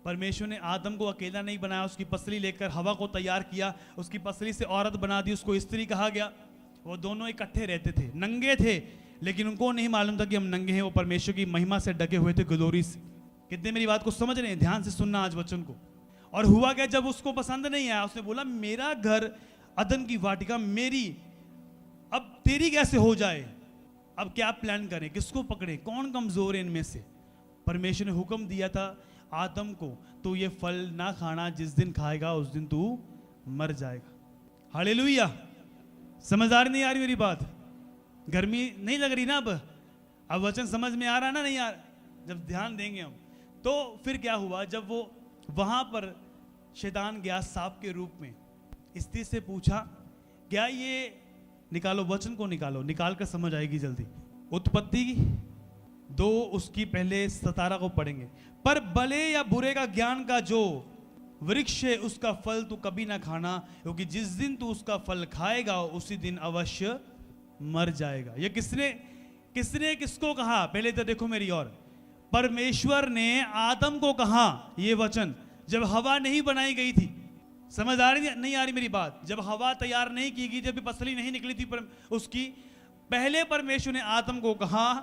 परमेश्वर ने आदम को अकेला नहीं बनाया, उसकी पसली लेकर हवा को तैयार किया, उसकी पसली से औरत बना दी, उसको स्त्री कहा गया। वो दोनों इकट्ठे रहते थे, नंगे थे, लेकिन उनको नहीं मालूम था कि हम नंगे हैं। वो परमेश्वर की महिमा से ढके हुए थे, ग्लोरी से। कितने मेरी बात को समझ रहे हैं? ध्यान से सुनना आज वचन को। और हुआ क्या, जब उसको पसंद नहीं आया, उसने बोला, मेरा घर, अदन की वाटिका मेरी, अब तेरी कैसे हो जाए? अब क्या प्लान करें? किसको पकड़े? कौन कमजोर है इनमें से? परमेश्वर ने हुक्म दिया था आदम को, तो ये फल ना खाना, जिस दिन खाएगा उस दिन तू मर जाएगा। हालेलुया। समझदारी नहीं आ रही मेरी बात? गर्मी नहीं लग रही ना? अब वचन समझ में आ रहा ना? नहीं आ रहा? जब ध्यान देंगे हम तो फिर क्या हुआ, जब वो वहां पर शैतान गया सांप के रूप में, स्त्री से पूछा, क्या ये, निकालो वचन को, निकाल कर समझ आएगी जल्दी। उत्पत्ति 2 उसकी पहले 17 को पढ़ेंगे। पर भले या बुरे का ज्ञान का जो वृक्ष है, उसका फल तू कभी ना खाना, क्योंकि जिस दिन तू उसका फल खाएगा उसी दिन अवश्य मर जाएगा। ये किसने किसको कहा? पहले तो देखो मेरी ओर। परमेश्वर ने आदम को कहा ये वचन, जब हवा नहीं बनाई गई थी। समझ आ रही नहीं आ रही मेरी बात? जब हवा तैयार नहीं की गई, जब पसली नहीं निकली थी उसकी, पहले परमेश्वर ने आदम को कहा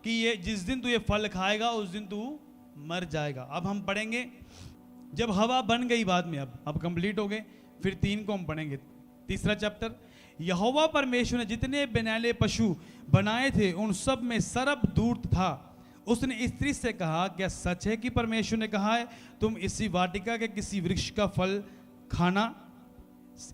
कि ये जिस दिन तू ये फल खाएगा उस दिन तू मर जाएगा। अब हम पढ़ेंगे, जब हवा बन गई बाद में, अब कंप्लीट हो गए, फिर 3 को हम पढ़ेंगे, 3रा चैप्टर। यहोवा परमेश्वर ने जितने बेनैले पशु बनाए थे उन सब में सर्वदूत था। उसने स्त्री से कहा, क्या सच है कि परमेश्वर ने कहा है तुम इसी वाटिका के किसी वृक्ष का फल खाना?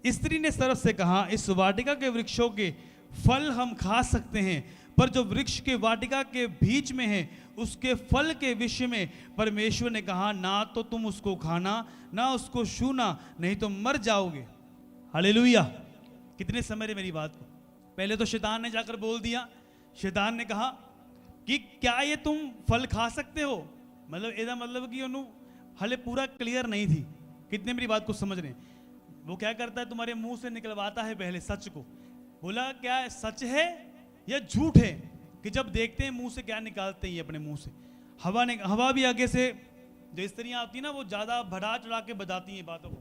स्त्री ने सर्प से कहा, इस वाटिका के वृक्षों के फल हम खा सकते हैं, पर जो वृक्ष के वाटिका के बीच में है उसके फल के विषय में परमेश्वर ने कहा, ना तो तुम उसको खाना, ना उसको छूना, नहीं तो मर जाओगे। हालेलुया। कितने समझ रहे मेरी बात को? पहले तो शैतान ने जाकर बोल दिया, शैतान ने कहा कि क्या ये तुम फल खा सकते हो? मतलब ਇਹਦਾ मतलब कि उन्होंने हले पूरा क्लियर नहीं थी। कितने मेरी बात को समझ रहे हैं? वो क्या करता है, तुम्हारे मुंह से निकलवाता है पहले सच को। बोला, क्या सच है या झूठ है? कि जब देखते हैं मुंह से क्या निकालते हैं अपने मुंह से। हवा भी आगे से, जो स्त्रियां आती ना, वो ज्यादा बढ़ा चढ़ा के बताती हैं बातों को।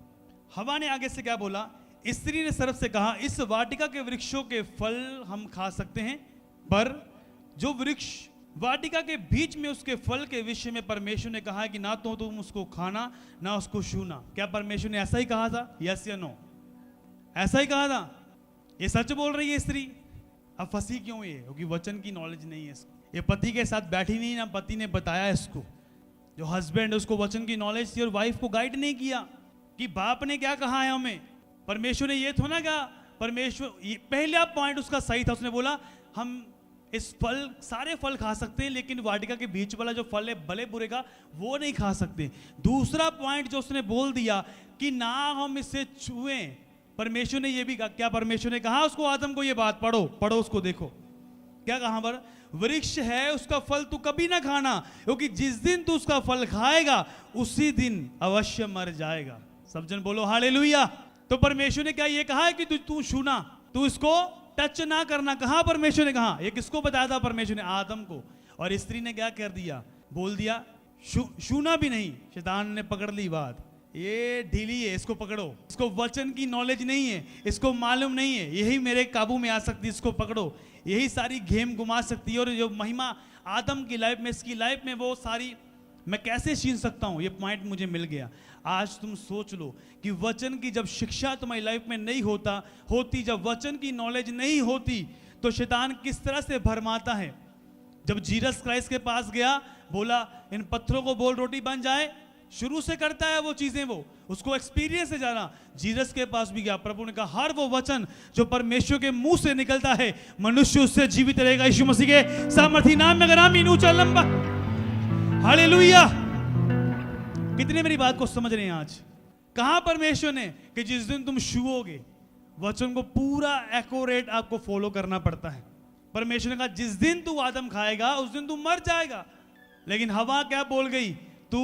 हवा ने आगे से क्या बोला? स्त्री ने सर्प से कहा, इस वाटिका के वृक्षों के फल हम खा सकते हैं, पर जो वृक्ष वाटिका के बीच में उसके फल के विषय में परमेश्वर ने कहा कि ना तो तुम उसको खाना, ना उसको छूना। क्या परमेश्वर ने ऐसा ही कहा था? यस या नो? ऐसा ही कहा था? ये सच बोल रही है स्त्री। अब फंसी क्यों ये? क्योंकि वचन की नॉलेज नहीं है इसको। ये पति के साथ बैठी नहीं, ना पति ने बताया इसको। जो हस्बैंड है उसको वचन की नॉलेज थी और वाइफ को गाइड नहीं किया कि बाप ने क्या कहा है हमें। परमेश्वर ने ये थोड़ा कहा, परमेश्वर पहला पॉइंट उसका सही था। उसने बोला हम इस फल, सारे फल खा सकते हैं, लेकिन वाटिका के बीच वाला जो फल है भले बुरे का, वो नहीं खा सकते। दूसरा पॉइंट जो उसने बोल दिया कि ना हम इसे छुएं, परमेश्वर ने ये भी कहा। क्या परमेश्वर ने कहा उसको, आदम को ये बात पढ़ो उसको, देखो क्या कहा पर, वृक्ष है उसका फल तू कभी ना खाना, क्योंकि जिस दिन तू उसका फल खाएगा उसी दिन अवश्य मर जाएगा। सब जन बोलो हालेलुया। तो परमेश्वर ने क्या ये कहा है कि तू छूना, तू इसको टच ना करना। कहा परमेश्वर ने कहा, ये किसको बताया था परमेश्वर ने? आदम को। और स्त्री ने क्या कर दिया? बोल दिया छूना भी नहीं। शैतान ने पकड़ ली बात, ये ढीली है, इसको पकड़ो, इसको वचन की नॉलेज नहीं है, इसको मालूम नहीं है, यही मेरे काबू में आ सकती है, इसको पकड़ो, यही सारी गेम घुमा सकती है। और जो महिमा आदम की लाइफ में, इसकी लाइफ में, वो सारी मैं कैसे छीन सकता हूं? ये पॉइंट मुझे मिल गया। आज तुम सोच लो कि वचन की जब शिक्षा तुम्हारी लाइफ में नहीं होती, जब वचन की नॉलेज नहीं होती, तो शैतान किस तरह से भरमाता है। जब जीसस क्राइस्ट के पास गया, बोला इन पत्थरों को बोल रोटी बन जाए, शुरू से करता है वो चीजें, वो उसको एक्सपीरियंस से जाना। जीसस के पास भी गया, प्रभु ने कहा हर वो वचन जो परमेश्वर के मुंह से निकलता है, मनुष्य उससे जीवित रहेगा। यीशु मसीह के सामर्थी नाम में अगर आमीन ऊंचा लंबा हालेलुया। कितने मेरी बात को समझ रहे हैं? आज कहा परमेश्वर ने कि जिस दिन तुम छुओगे, वचन को पूरा एक्यूरेट आपको फॉलो करना पड़ता है। परमेश्वर ने कहा जिस दिन तू आदम खाएगा उस दिन तू मर जाएगा। लेकिन हवा क्या बोल गई? तू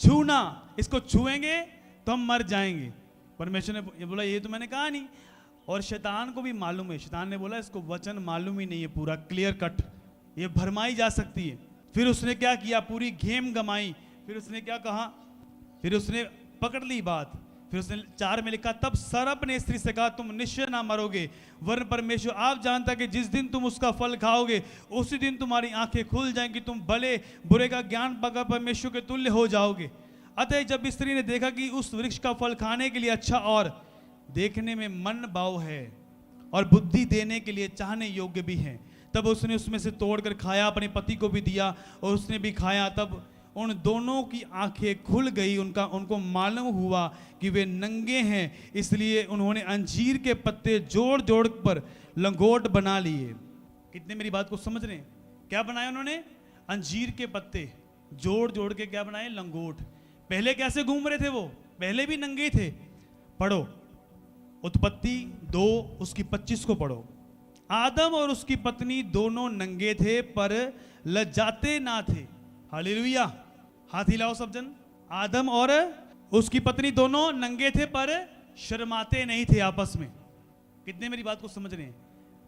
छूना, इसको छुएंगे तो हम मर जाएंगे। परमेश्वर ने ये बोला, ये तो मैंने कहा नहीं। और शैतान को भी मालूम है, शैतान ने बोला इसको वचन मालूम ही नहीं है पूरा क्लियर कट, ये भरमाई जा सकती है। फिर उसने क्या किया? पूरी गेम गमाई। फिर उसने क्या कहा? फिर उसने पकड़ ली बात। फिर उसने 4 में लिखा, तब सर्प ने स्त्री से कहा तुम निश्चय ना मरोगे, वरन परमेश्वर आप जानता कि जिस दिन तुम उसका फल खाओगे उसी दिन तुम्हारी आंखें खुल जाएंगी, तुम भले बुरे का ज्ञान पाकर परमेश्वर के तुल्य हो जाओगे। अतः जब स्त्री ने देखा कि उस वृक्ष का फल खाने के लिए अच्छा और देखने में मन भाव है और बुद्धि देने के लिए चाहने योग्य भी है, तब उसने उसमें से तोड़कर खाया, अपने पति को भी दिया और उसने भी खाया। तब उन दोनों की आंखें खुल गई, उनको मालूम हुआ कि वे नंगे हैं, इसलिए उन्होंने अंजीर के पत्ते जोड़ जोड़ पर लंगोट बना लिए। कितने मेरी बात को समझ रहे हैं? क्या बनाया उन्होंने? अंजीर के पत्ते जोड़ जोड़ के क्या बनाए? लंगोट। पहले कैसे घूम रहे थे वो? पहले भी नंगे थे। पढ़ो उत्पत्ति 2 उसकी 25 को पढ़ो। आदम और उसकी पत्नी दोनों नंगे थे पर लज्जाते ना थे। हालेलुया, हाथ हिलाओ सब जन। आदम और उसकी पत्नी दोनों नंगे थे पर शर्माते नहीं थे आपस में। कितने मेरी बात को समझ रहे हैं?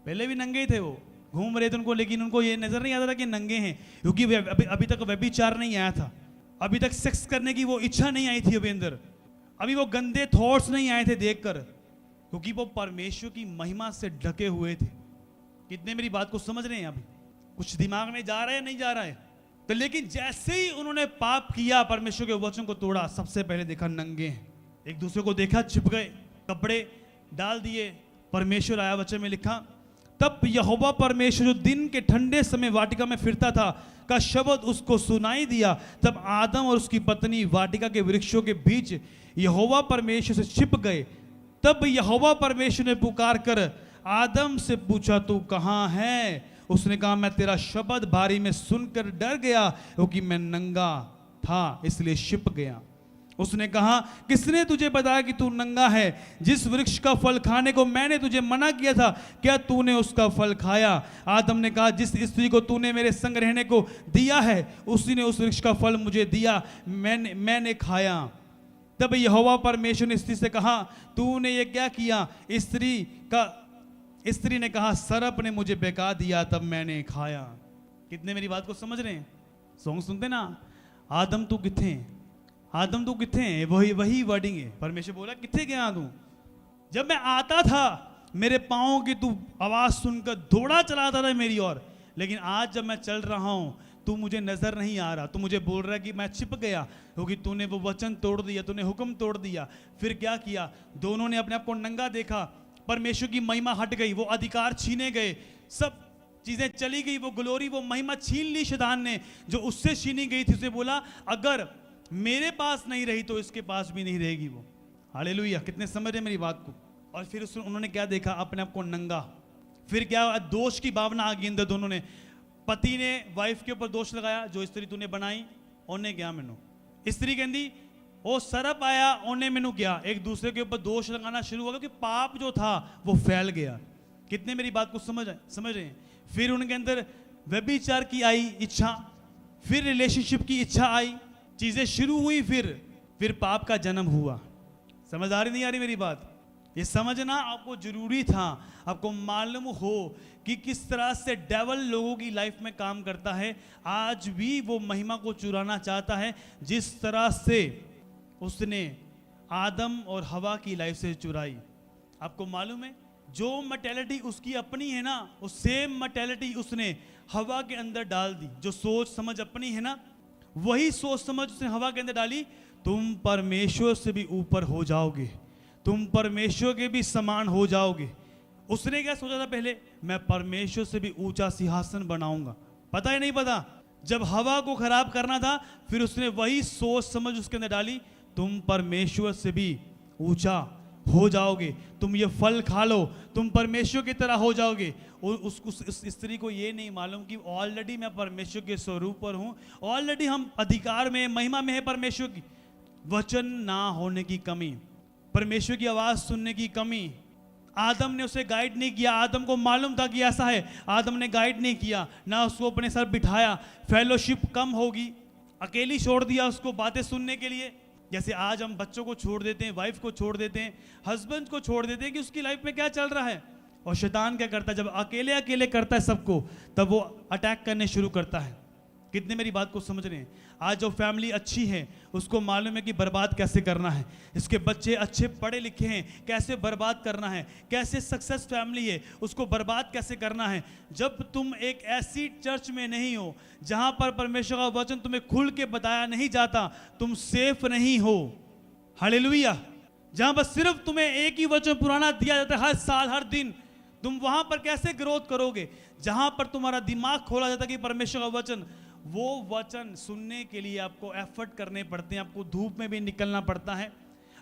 पहले भी नंगे थे, वो घूम रहे थे उनको, लेकिन उनको ये नजर नहीं आता था कि नंगे हैं, क्योंकि अभी तक व्यभिचार नहीं आया था, अभी तक सेक्स करने की वो इच्छा नहीं आई थी अभी अंदर, अभी वो गंदे थॉट्स नहीं आए थे देखकर, क्योंकि वो परमेश्वर की महिमा से ढके हुए थे। कितने मेरी बात को समझ रहे हैं? अभी कुछ दिमाग में जा रहा है, नहीं जा रहा है? तो लेकिन जैसे ही उन्होंने पाप किया, परमेश्वर के वचन को तोड़ा, सबसे पहले देखा नंगे हैं, एक दूसरे को देखा छिप गए, कपड़े डाल दिए। परमेश्वर आया, वचन में लिखा, तब यहोवा परमेश्वर जो दिन के ठंडे समय वाटिका में फिरता था का शब्द उसको सुनाई दिया। तब आदम और उसकी पत्नी वाटिका के वृक्षों के बीच यहोवा परमेश्वर से छिप गए। तब यहोवा परमेश्वर ने पुकार कर आदम से पूछा, तू कहाँ है? उसने कहा, मैं तेरा शब्द बारी में सुनकर डर गया, क्योंकि मैं नंगा था इसलिए छिप गया। उसने कहा, किसने तुझे बताया कि तू नंगा है? जिस वृक्ष का फल खाने को मैंने तुझे मना किया था, क्या तूने उसका फल खाया? आदम ने कहा, जिस स्त्री को तूने मेरे संग रहने को दिया है उसी ने उस वृक्ष का फल मुझे दिया, मैंने खाया। तब यहोवा परमेश्वर ने स्त्री से कहा, तूने ये क्या किया? स्त्री ने कहा, सर्प ने मुझे बहका दिया, तब मैंने खाया। कितने मेरी बात को समझ रहे हैं? सॉन्ग सुनते ना, आदम तू किथे है, आदम तू किथे है, वही वर्डिंग है। परमेश्वर बोला, किथे गया तू? जब मैं आता था मेरे पाँव की तू आवाज सुनकर दौड़ा चलाता था मेरी ओर, लेकिन आज जब मैं चल रहा हूं तू मुझे नजर नहीं आ रहा। तू मुझे बोल रहा है कि मैं छिप गया, क्योंकि तूने वो वचन तोड़ दिया, तूने हुक्म तोड़ दिया। फिर क्या किया? दोनों ने अपने आप को नंगा देखा, परमेश्वर की महिमा हट गई, वो अधिकार छीने गए, सब चीजें चली गई, वो ग्लोरी, वो महिमा छीन ली शैतान ने जो उससे छीनी गई थी। उसे बोला, अगर मेरे पास नहीं रही तो इसके पास भी नहीं रहेगी वो। हालेलुया, कितने समझ रहे मेरी बात को? और फिर उन्होंने क्या देखा? अपने आप को नंगा। फिर क्या? दोष की भावना आ गई अंदर दोनों ने। पति ने वाइफ के ऊपर दोष लगाया, जो स्त्री तूने बनाई उन्हें क्या मैनू। स्त्री कहती, ओ सरप आया उन्हें मैनू क्या। एक दूसरे के ऊपर दोष लगाना शुरू हो गया, क्योंकि पाप जो था वो फैल गया। कितने मेरी बात को समझ रहे हैं? फिर उनके अंदर व्यभिचार की आई इच्छा, फिर रिलेशनशिप की इच्छा आई, चीजें शुरू हुई, फिर पाप का जन्म हुआ। समझ आ रही नहीं आ रही मेरी बात? ये समझना आपको जरूरी था, आपको मालूम हो कि किस तरह से डेवल लोगों की लाइफ में काम करता है। आज भी वो महिमा को चुराना चाहता है, जिस तरह से उसने आदम और हवा की लाइफ से चुराई। आपको मालूम है, जो मेंटालिटी उसकी अपनी है ना, वो सेम मेंटालिटी उसने हवा के अंदर डाल दी। जो सोच समझ अपनी है ना, वही सोच समझ उसने हवा के अंदर डाली। तुम परमेश्वर से भी ऊपर हो जाओगे, तुम परमेश्वर के भी समान हो जाओगे। उसने क्या सोचा था पहले? मैं परमेश्वर से भी ऊंचा सिंहासन बनाऊंगा। पता है नहीं पता? जब हवा को खराब करना था, फिर उसने वही सोच समझ उसके अंदर डाली, तुम परमेश्वर से भी ऊंचा हो जाओगे, तुम ये फल खा लो, तुम परमेश्वर की तरह हो जाओगे। और उस स्त्री को ये नहीं मालूम कि ऑलरेडी मैं परमेश्वर के स्वरूप पर हूँ, ऑलरेडी हम अधिकार में, महिमा में है परमेश्वर की। वचन ना होने की कमी, परमेश्वर की आवाज़ सुनने की कमी। आदम ने उसे गाइड नहीं किया। आदम को मालूम था कि ऐसा है, आदम ने गाइड नहीं किया, ना उसको अपने साथ बिठाया। फेलोशिप कम होगी, अकेली छोड़ दिया उसको बातें सुनने के लिए। जैसे आज हम बच्चों को छोड़ देते हैं, वाइफ को छोड़ देते हैं, हस्बैंड को छोड़ देते हैं कि उसकी लाइफ में क्या चल रहा है। और शैतान क्या करता है? जब अकेले अकेले करता है सबको, तब वो अटैक करने शुरू करता है। कितने मेरी बात को समझ रहे हैं? आज जो फैमिली अच्छी है, उसको मालूम है कि बर्बाद कैसे करना है। इसके बच्चे अच्छे पढ़े लिखे हैं, कैसे बर्बाद करना है। कैसे सक्सेस फैमिली है, उसको बर्बाद कैसे करना है। जब तुम एक ऐसी चर्च में नहीं हो जहां पर परमेश्वर का वचन तुम्हें खुल के बताया नहीं जाता, तुम सेफ नहीं हो। हालेलुया। जहां पर सिर्फ तुम्हें एक ही वचन पुराना दिया जाता है हर साल हर दिन, तुम वहां पर कैसे ग्रोथ करोगे? जहां पर तुम्हारा दिमाग खोला जाता है कि परमेश्वर का वचन, वो वचन सुनने के लिए आपको एफर्ट करने पड़ते हैं। आपको धूप में भी निकलना पड़ता है,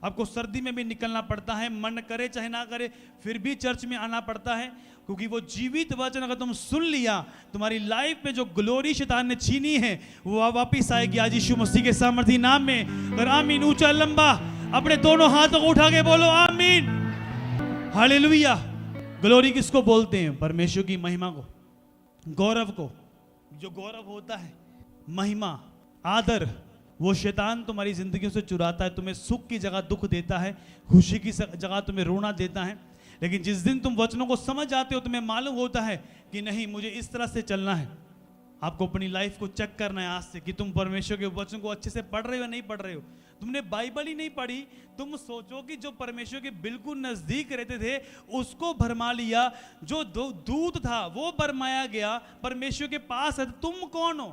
आपको सर्दी में भी निकलना पड़ता है, मन करे चाहे ना करे, फिर भी चर्च में आना पड़ता है। क्योंकि वो जीवित वचन अगर तुम सुन लिया, तुम्हारी लाइफ में जो ग्लोरी शैतान ने छीनी है वो वापिस आएगी आज यीशु मसीह के सामर्थी नाम में। अगर आमीन ऊंचा लंबा अपने दोनों हाथों को उठा के बोलो आमीन। हालेलुया। ग्लोरी किसको बोलते हैं? परमेश्वर की महिमा को, गौरव को। जो गौरव होता है, महिमा, आदर, वो शैतान तुम्हारी जिंदगी से चुराता है। तुम्हें सुख की जगह दुख देता है, खुशी की जगह तुम्हें रोना देता है। लेकिन जिस दिन तुम वचनों को समझ जाते हो, तुम्हें मालूम होता है कि नहीं, मुझे इस तरह से चलना है। आपको अपनी लाइफ को चेक करना है आज से कि तुम परमेश्वर के वचन को अच्छे से पढ़ रहे हो या नहीं पढ़ रहे हो। तुमने बाइबल ही नहीं पढ़ी, तुम सोचो कि जो परमेश्वर के बिल्कुल नजदीक रहते थे उसको भरमा लिया, जो दूत था वो भरमाया गया, परमेश्वर के पास है। तुम कौन हो?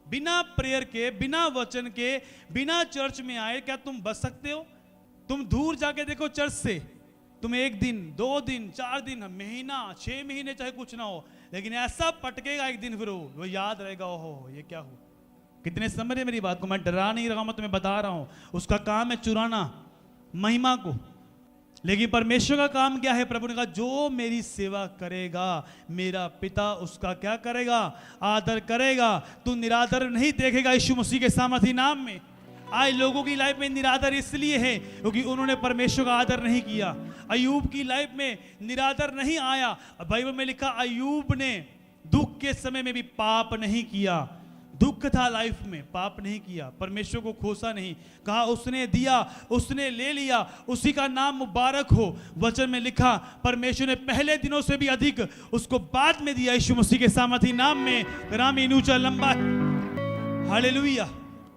बिना प्रेयर के, बिना वचन के, बिना चर्च में आए क्या तुम बच सकते हो? तुम दूर जाके देखो चर्च से, तुम 1 दिन 2 दिन 4 दिन महीना 6 महीने चाहे कुछ ना हो, लेकिन ऐसा पटकेगा एक दिन, फिर वो याद रहेगा, ओहो ये क्या हुआ। कितने समझ रहे मेरी बात को? मैं डरा नहीं रहा हूं, मैं तुम्हें बता रहा हूं। उसका काम है चुराना महिमा को, लेकिन परमेश्वर का काम क्या है? प्रभु ने कहा जो मेरी सेवा करेगा मेरा पिता उसका क्या करेगा? आदर करेगा। तू निरादर नहीं देखेगा यीशु मसीह के सामर्थी नाम में। आज लोगों की लाइफ में निरादर इसलिए है क्योंकि उन्होंने परमेश्वर का आदर नहीं किया। अय्यूब की लाइफ में निरादर नहीं आया। बाइबल में लिखा अय्यूब ने दुख के समय में भी पाप नहीं किया। दुख था लाइफ में, पाप नहीं किया, परमेश्वर को खोसा नहीं, कहा उसने दिया उसने ले लिया, उसी का नाम मुबारक हो। वचन में लिखा परमेश्वर ने पहले दिनों से भी अधिक उसको बाद में दिया यीशु मसीह के सामर्थी नाम में। ग्रामीण ऊंचा लंबा। हालेलुया।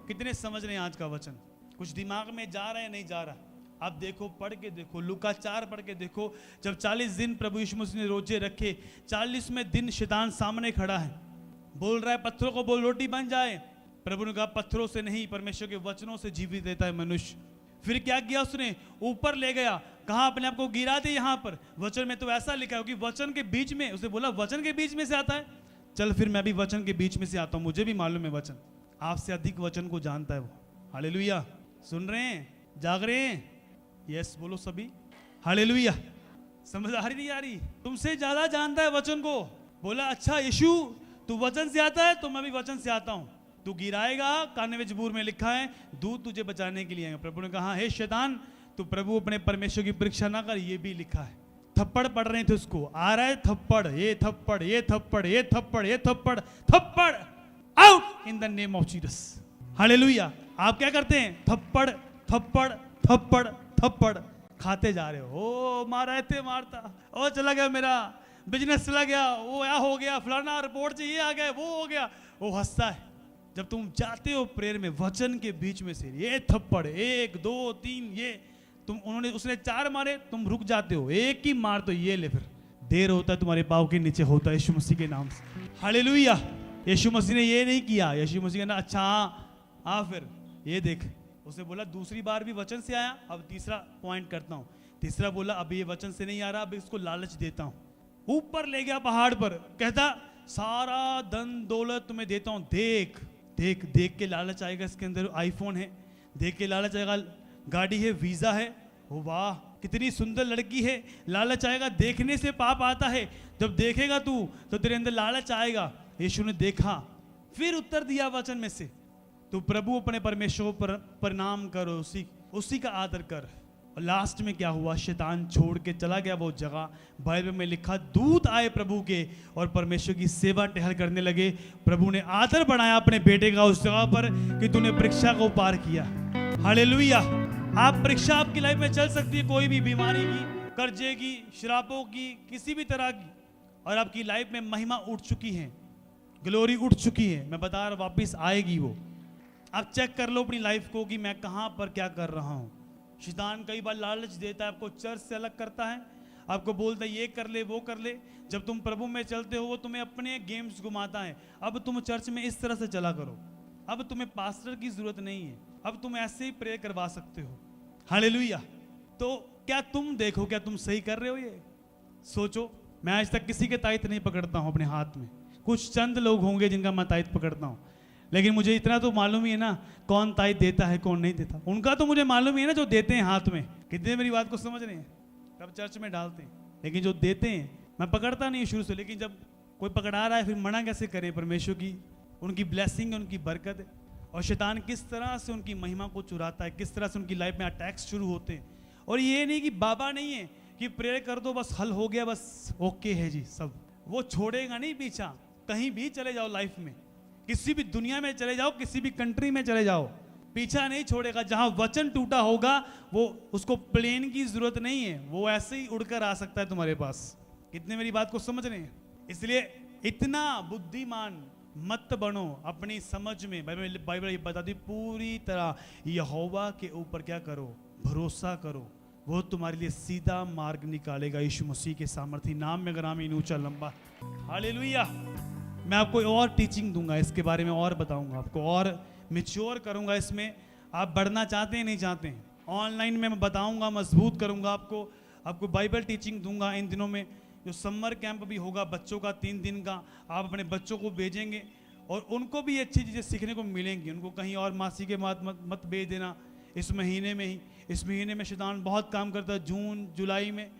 कितने समझ रहे हैं आज का वचन? कुछ दिमाग में जा रहा है नहीं जा रहा? आप देखो, पढ़ के देखो, लूका 4 पढ़ के देखो। जब 40 दिन प्रभु यीशु मसीह ने रोजे रखे, 40वें दिन शैतान सामने खड़ा है, बोल रहा है पत्थरों को बोल रोटी बन जाए। प्रभु ने कहा पत्थरों से नहीं, परमेश्वर के वचनों से जीवित रहता है मनुष्य। फिर क्या किया उसने? ऊपर ले गया, कहा अपने आप को गिरा दे। यहाँ पर वचन में तो ऐसा लिखा है कि वचन के बीच में, उसने बोला वचन के बीच में से आता है, चल फिर मैं भी वचन के बीच में से आता हूँ, मुझे भी मालूम है वचन। आपसे अधिक वचन को जानता है वो। हालेलुया। सुन रहे हैं? जाग रहे हैं? यस बोलो सभी। हालेलुया। समझ आ रही नहीं आ रही? तुमसे ज्यादा जानता है वचन को। बोला अच्छा यीशु तू वचन से आता है तो मैं भी वचन से आता हूं। तू गिराएगा, काने जबूर में लिखा है दूत तुझे बचाने के लिए आएगा। प्रभु ने कहा हे शैतान तू प्रभु अपने परमेश्वर की परीक्षा ना कर, ये भी लिखा है। थप्पड़ पड़ रहे थे उसको, आ रहा है थप्पड़, ये थप्पड़, ये थप्पड़, ये थप्पड़, ये थप्पड़, थप्पड़ out in the name of Jesus. Hallelujah. आप क्या करते हैं? थप्पड़ थप्पड़ थप्पड़ थप्पड़ खाते जा रहे हो। ओ मारा ऐसे मारता, ओ चला गया मेरा बिजनेस, चला गया, वो या हो गया, फलाना रिपोर्ट से ये आ गया, वो हो गया, वो हंसता है। जब तुम जाते हो प्रेयर में वचन के बीच में से ये थप्पड़ 1 2 3 ये उसने 4 मारे, तुम रुक जाते हो, एक ही मार तो ये ले, फिर देर होता है तुम्हारे पाँव के नीचे होता है यीशु मसीह के नाम से। हालेलुया। यीशु मसीह ने ये नहीं किया। यीशु मसीह ने अच्छा हाँ फिर ये देख, उसने बोला दूसरी बार भी वचन से आया, अब तीसरा पॉइंट करता हूँ। तीसरा बोला अब ये वचन से नहीं आ रहा, अब इसको लालच देता हूँ। ऊपर ले गया पहाड़ पर, कहता सारा धन दौलत तुम्हें देता हूँ, देख देख देख के लालच आएगा। इसके अंदर आईफोन है, देख के लालच आएगा, गाड़ी है, वीजा है, ओ वाह कितनी सुंदर लड़की है, लालच आएगा। देखने से पाप आता है, जब देखेगा तू तो तेरे अंदर लालच आएगा। यीशु ने देखा, फिर उत्तर दिया वचन में से, तू प्रभु अपने परमेश्वर पर प्रणाम करो, उसी का आदर कर। और लास्ट में क्या हुआ, शैतान छोड़ के चला गया वो जगह। बाइबल में लिखा दूत आए प्रभु के और परमेश्वर की सेवा टहल करने लगे। प्रभु ने आदर बढ़ाया अपने बेटे का उस जगह पर कि तूने परीक्षा को पार किया। हालेलुया। आप परीक्षा आपकी लाइफ में चल सकती है, कोई भी बीमारी की, कर्जे की, श्रापों की, किसी भी तरह की, और आपकी लाइफ में महिमा उठ चुकी है, ग्लोरी उठ चुकी है। मैं बता रहा, वापिस आएगी वो। आप चेक कर लो अपनी लाइफ को कि मैं कहाँ पर क्या कर रहा हूँ। शैतान कई बार लालच देता है, आपको चर्च से अलग करता है, आपको बोलता है ये कर ले वो कर ले। जब तुम प्रभु में चलते हो वो तुम्हें अपने गेम्स घुमाता है, अब तुम चर्च में इस तरह से चला करो, अब तुम्हें पास्टर की जरूरत नहीं है, अब तुम ऐसे ही प्रे करवा सकते हो। हालेलुया। तो क्या तुम देखो, क्या तुम सही कर रहे हो? ये सोचो। मैं आज तक किसी के तायत नहीं पकड़ता हूँ अपने हाथ में, कुछ चंद लोग होंगे जिनका मैं तायत पकड़ता हूँ, लेकिन मुझे इतना तो मालूम ही है ना कौन तायत देता है कौन नहीं देता। उनका तो मुझे मालूम ही है ना, जो देते हैं हाथ में। कितने मेरी बात को समझ रहे हैं? तब चर्च में डालते हैं, लेकिन जो देते हैं मैं पकड़ता नहीं शुरू से, लेकिन जब कोई पकड़ा रहा है फिर मना कैसे करें? परमेश्वर की उनकी ब्लेसिंग, उनकी बरकत है। और शैतान किस तरह से उनकी महिमा को चुराता है, किस तरह से उनकी लाइफ में अटैक्स शुरू होते हैं। और ये नहीं कि बाबा नहीं है कि प्रेयर कर दो बस हल हो गया, बस ओके है जी सब, वो छोड़ेगा नहीं पीछा। कहीं भी चले जाओ लाइफ में, किसी भी दुनिया में चले जाओ, किसी भी कंट्री में चले जाओ, पीछा नहीं छोड़ेगा। जहां वचन टूटा होगा वो उसको प्लेन की जरूरत नहीं है, वो ऐसे ही उड़कर आ सकता है तुम्हारे पास। कितने मेरी बात को समझ रहे हैं? इसलिए इतना बुद्धिमान मत बनो अपनी समझ में। बाइबल ये बताती पूरी तरह यहोवा के ऊपर क्या करो, भरोसा करो, वो तुम्हारे लिए सीधा मार्ग निकालेगा। यीशु मसीह के सामर्थी नाम में, अगर आमीन ऊंचा लंबा। हालेलुया। मैं आपको और टीचिंग दूंगा इसके बारे में, और बताऊंगा आपको, और मैच्योर करूंगा इसमें। आप बढ़ना चाहते हैं नहीं चाहते हैं, ऑनलाइन में मैं बताऊंगा, मजबूत करूंगा आपको बाइबल टीचिंग दूंगा। इन दिनों में जो समर कैंप भी होगा बच्चों का 3 दिन का, आप अपने बच्चों को भेजेंगे और उनको भी अच्छी चीज़ें सीखने को मिलेंगी। उनको कहीं और मासी के मत भेज देना इस महीने में ही। इस महीने में शैतान बहुत काम करता है, जून जुलाई में।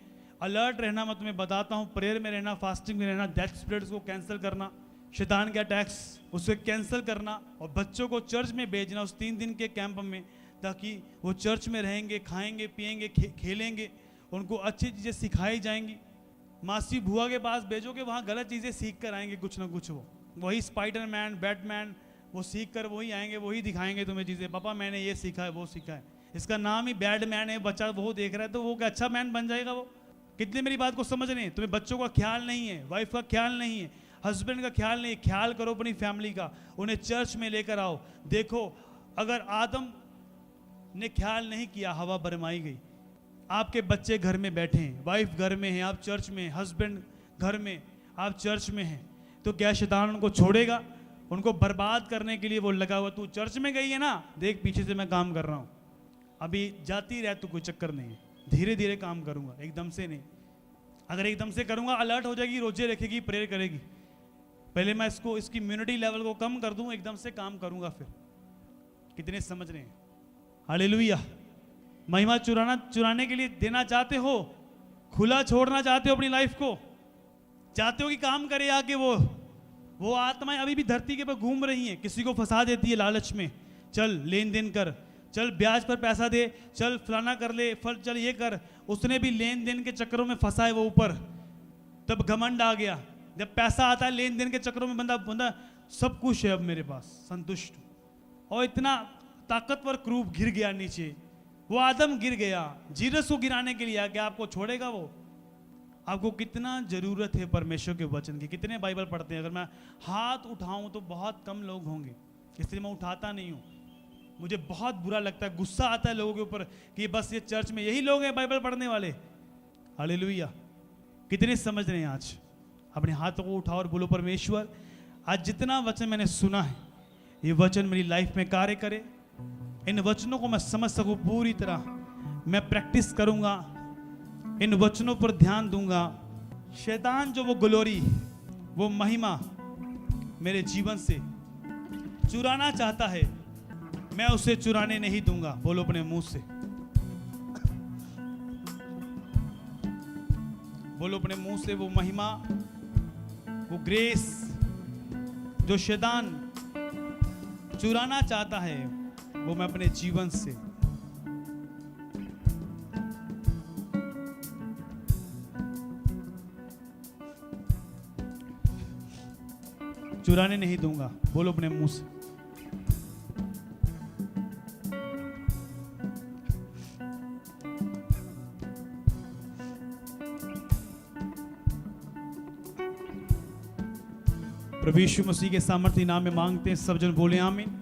अलर्ट रहना, मैं तुम्हें बताता हूँ, प्रेयर में रहना, फास्टिंग में रहना, डेथ स्पिरिट्स को कैंसिल करना, शैतान के अटैक्स उसे कैंसिल करना, और बच्चों को चर्च में भेजना उस 3 दिन के कैंप में, ताकि वो चर्च में रहेंगे, खाएंगे पिएंगे, खेलेंगे, उनको अच्छी चीज़ें सिखाई जाएंगी। मासी बुआ के पास भेजोगे, वहाँ गलत चीज़ें सीख कर आएंगे कुछ ना कुछ। वही स्पाइडरमैन बैटमैन वो सीख कर वही आएंगे, वही दिखाएंगे तुम्हें चीज़ें। पापा मैंने ये सीखा है वो सीखा है, इसका नाम ही बैडमैन है, बच्चा वो देख रहा है तो वो क्या अच्छा मैन बन जाएगा वो? कितने मेरी बात को समझ रहे हैं? तुम्हें बच्चों का ख्याल नहीं है, वाइफ का ख्याल नहीं है, हस्बैंड का ख्याल नहीं है। ख्याल करो अपनी फैमिली का, उन्हें चर्च में लेकर आओ। देखो अगर आदम ने ख्याल नहीं किया, हवा बरमाई गई। आपके बच्चे घर में बैठे हैं, वाइफ घर में है, आप चर्च में, हस्बैंड घर में, आप चर्च में हैं, तो क्या शैतान उनको छोड़ेगा? उनको बर्बाद करने के लिए वो लगा हुआ। तू चर्च में गई है ना, देख पीछे से मैं काम कर रहा हूँ, अभी जाती रह, तो कोई चक्कर नहीं है, धीरे धीरे काम करूँगा, एकदम से नहीं। अगर एकदम से करूँगा अलर्ट हो जाएगी, रोजे रखेगी, प्रेयर करेगी। पहले मैं इसकी इम्यूनिटी लेवल को कम कर दूँ, एकदम से काम करूँगा फिर। कितने समझ रहे हैं? हालेलुया। महिमा चुराने के लिए देना चाहते हो, खुला छोड़ना चाहते हो अपनी लाइफ को, चाहते हो कि काम करे आके, वो आत्माएं अभी भी धरती के ऊपर घूम रही हैं, किसी को फंसा देती है लालच में। चल लेन देन कर, चल ब्याज पर पैसा दे, चल फलाना कर ले, चल ये कर। उसने भी लेन देन के चक्करों में फंसा है वो ऊपर, तब घमंड आ गया। जब पैसा आता है लेन देन के चक्करों में, बंदा सब कुछ है अब मेरे पास, संतुष्ट, और इतना ताकतवर क्रूप गिर गया नीचे, वो आदम गिर गया, जीसस को गिराने के लिए आ गया, आपको छोड़ेगा वो? आपको कितना जरूरत है परमेश्वर के वचन की। कितने बाइबल पढ़ते हैं? अगर मैं हाथ उठाऊं तो बहुत कम लोग होंगे, इसलिए मैं उठाता नहीं हूं। मुझे बहुत बुरा लगता है, गुस्सा आता है लोगों के ऊपर कि बस ये चर्च में यही लोग हैं बाइबल पढ़ने वाले। हालेलुया। कितने समझ रहे हैं? आज अपने हाथों को उठाओ और बोलो, परमेश्वर आज जितना वचन मैंने सुना है, ये वचन मेरी लाइफ में कार्य करे। इन वचनों को मैं समझ सकूं पूरी तरह, मैं प्रैक्टिस करूंगा, इन वचनों पर ध्यान दूंगा। शैतान जो वो ग्लोरी, वो महिमा मेरे जीवन से चुराना चाहता है, मैं उसे चुराने नहीं दूंगा। बोलो अपने मुंह से, बोलो अपने मुंह से, वो महिमा, वो ग्रेस जो शैतान चुराना चाहता है, वो मैं अपने जीवन से चुराने नहीं दूंगा। बोलो अपने मुंह से। प्रभु यीशु मसीह के सामर्थ्य नाम में मांगते हैं, सब जन बोले आमीन।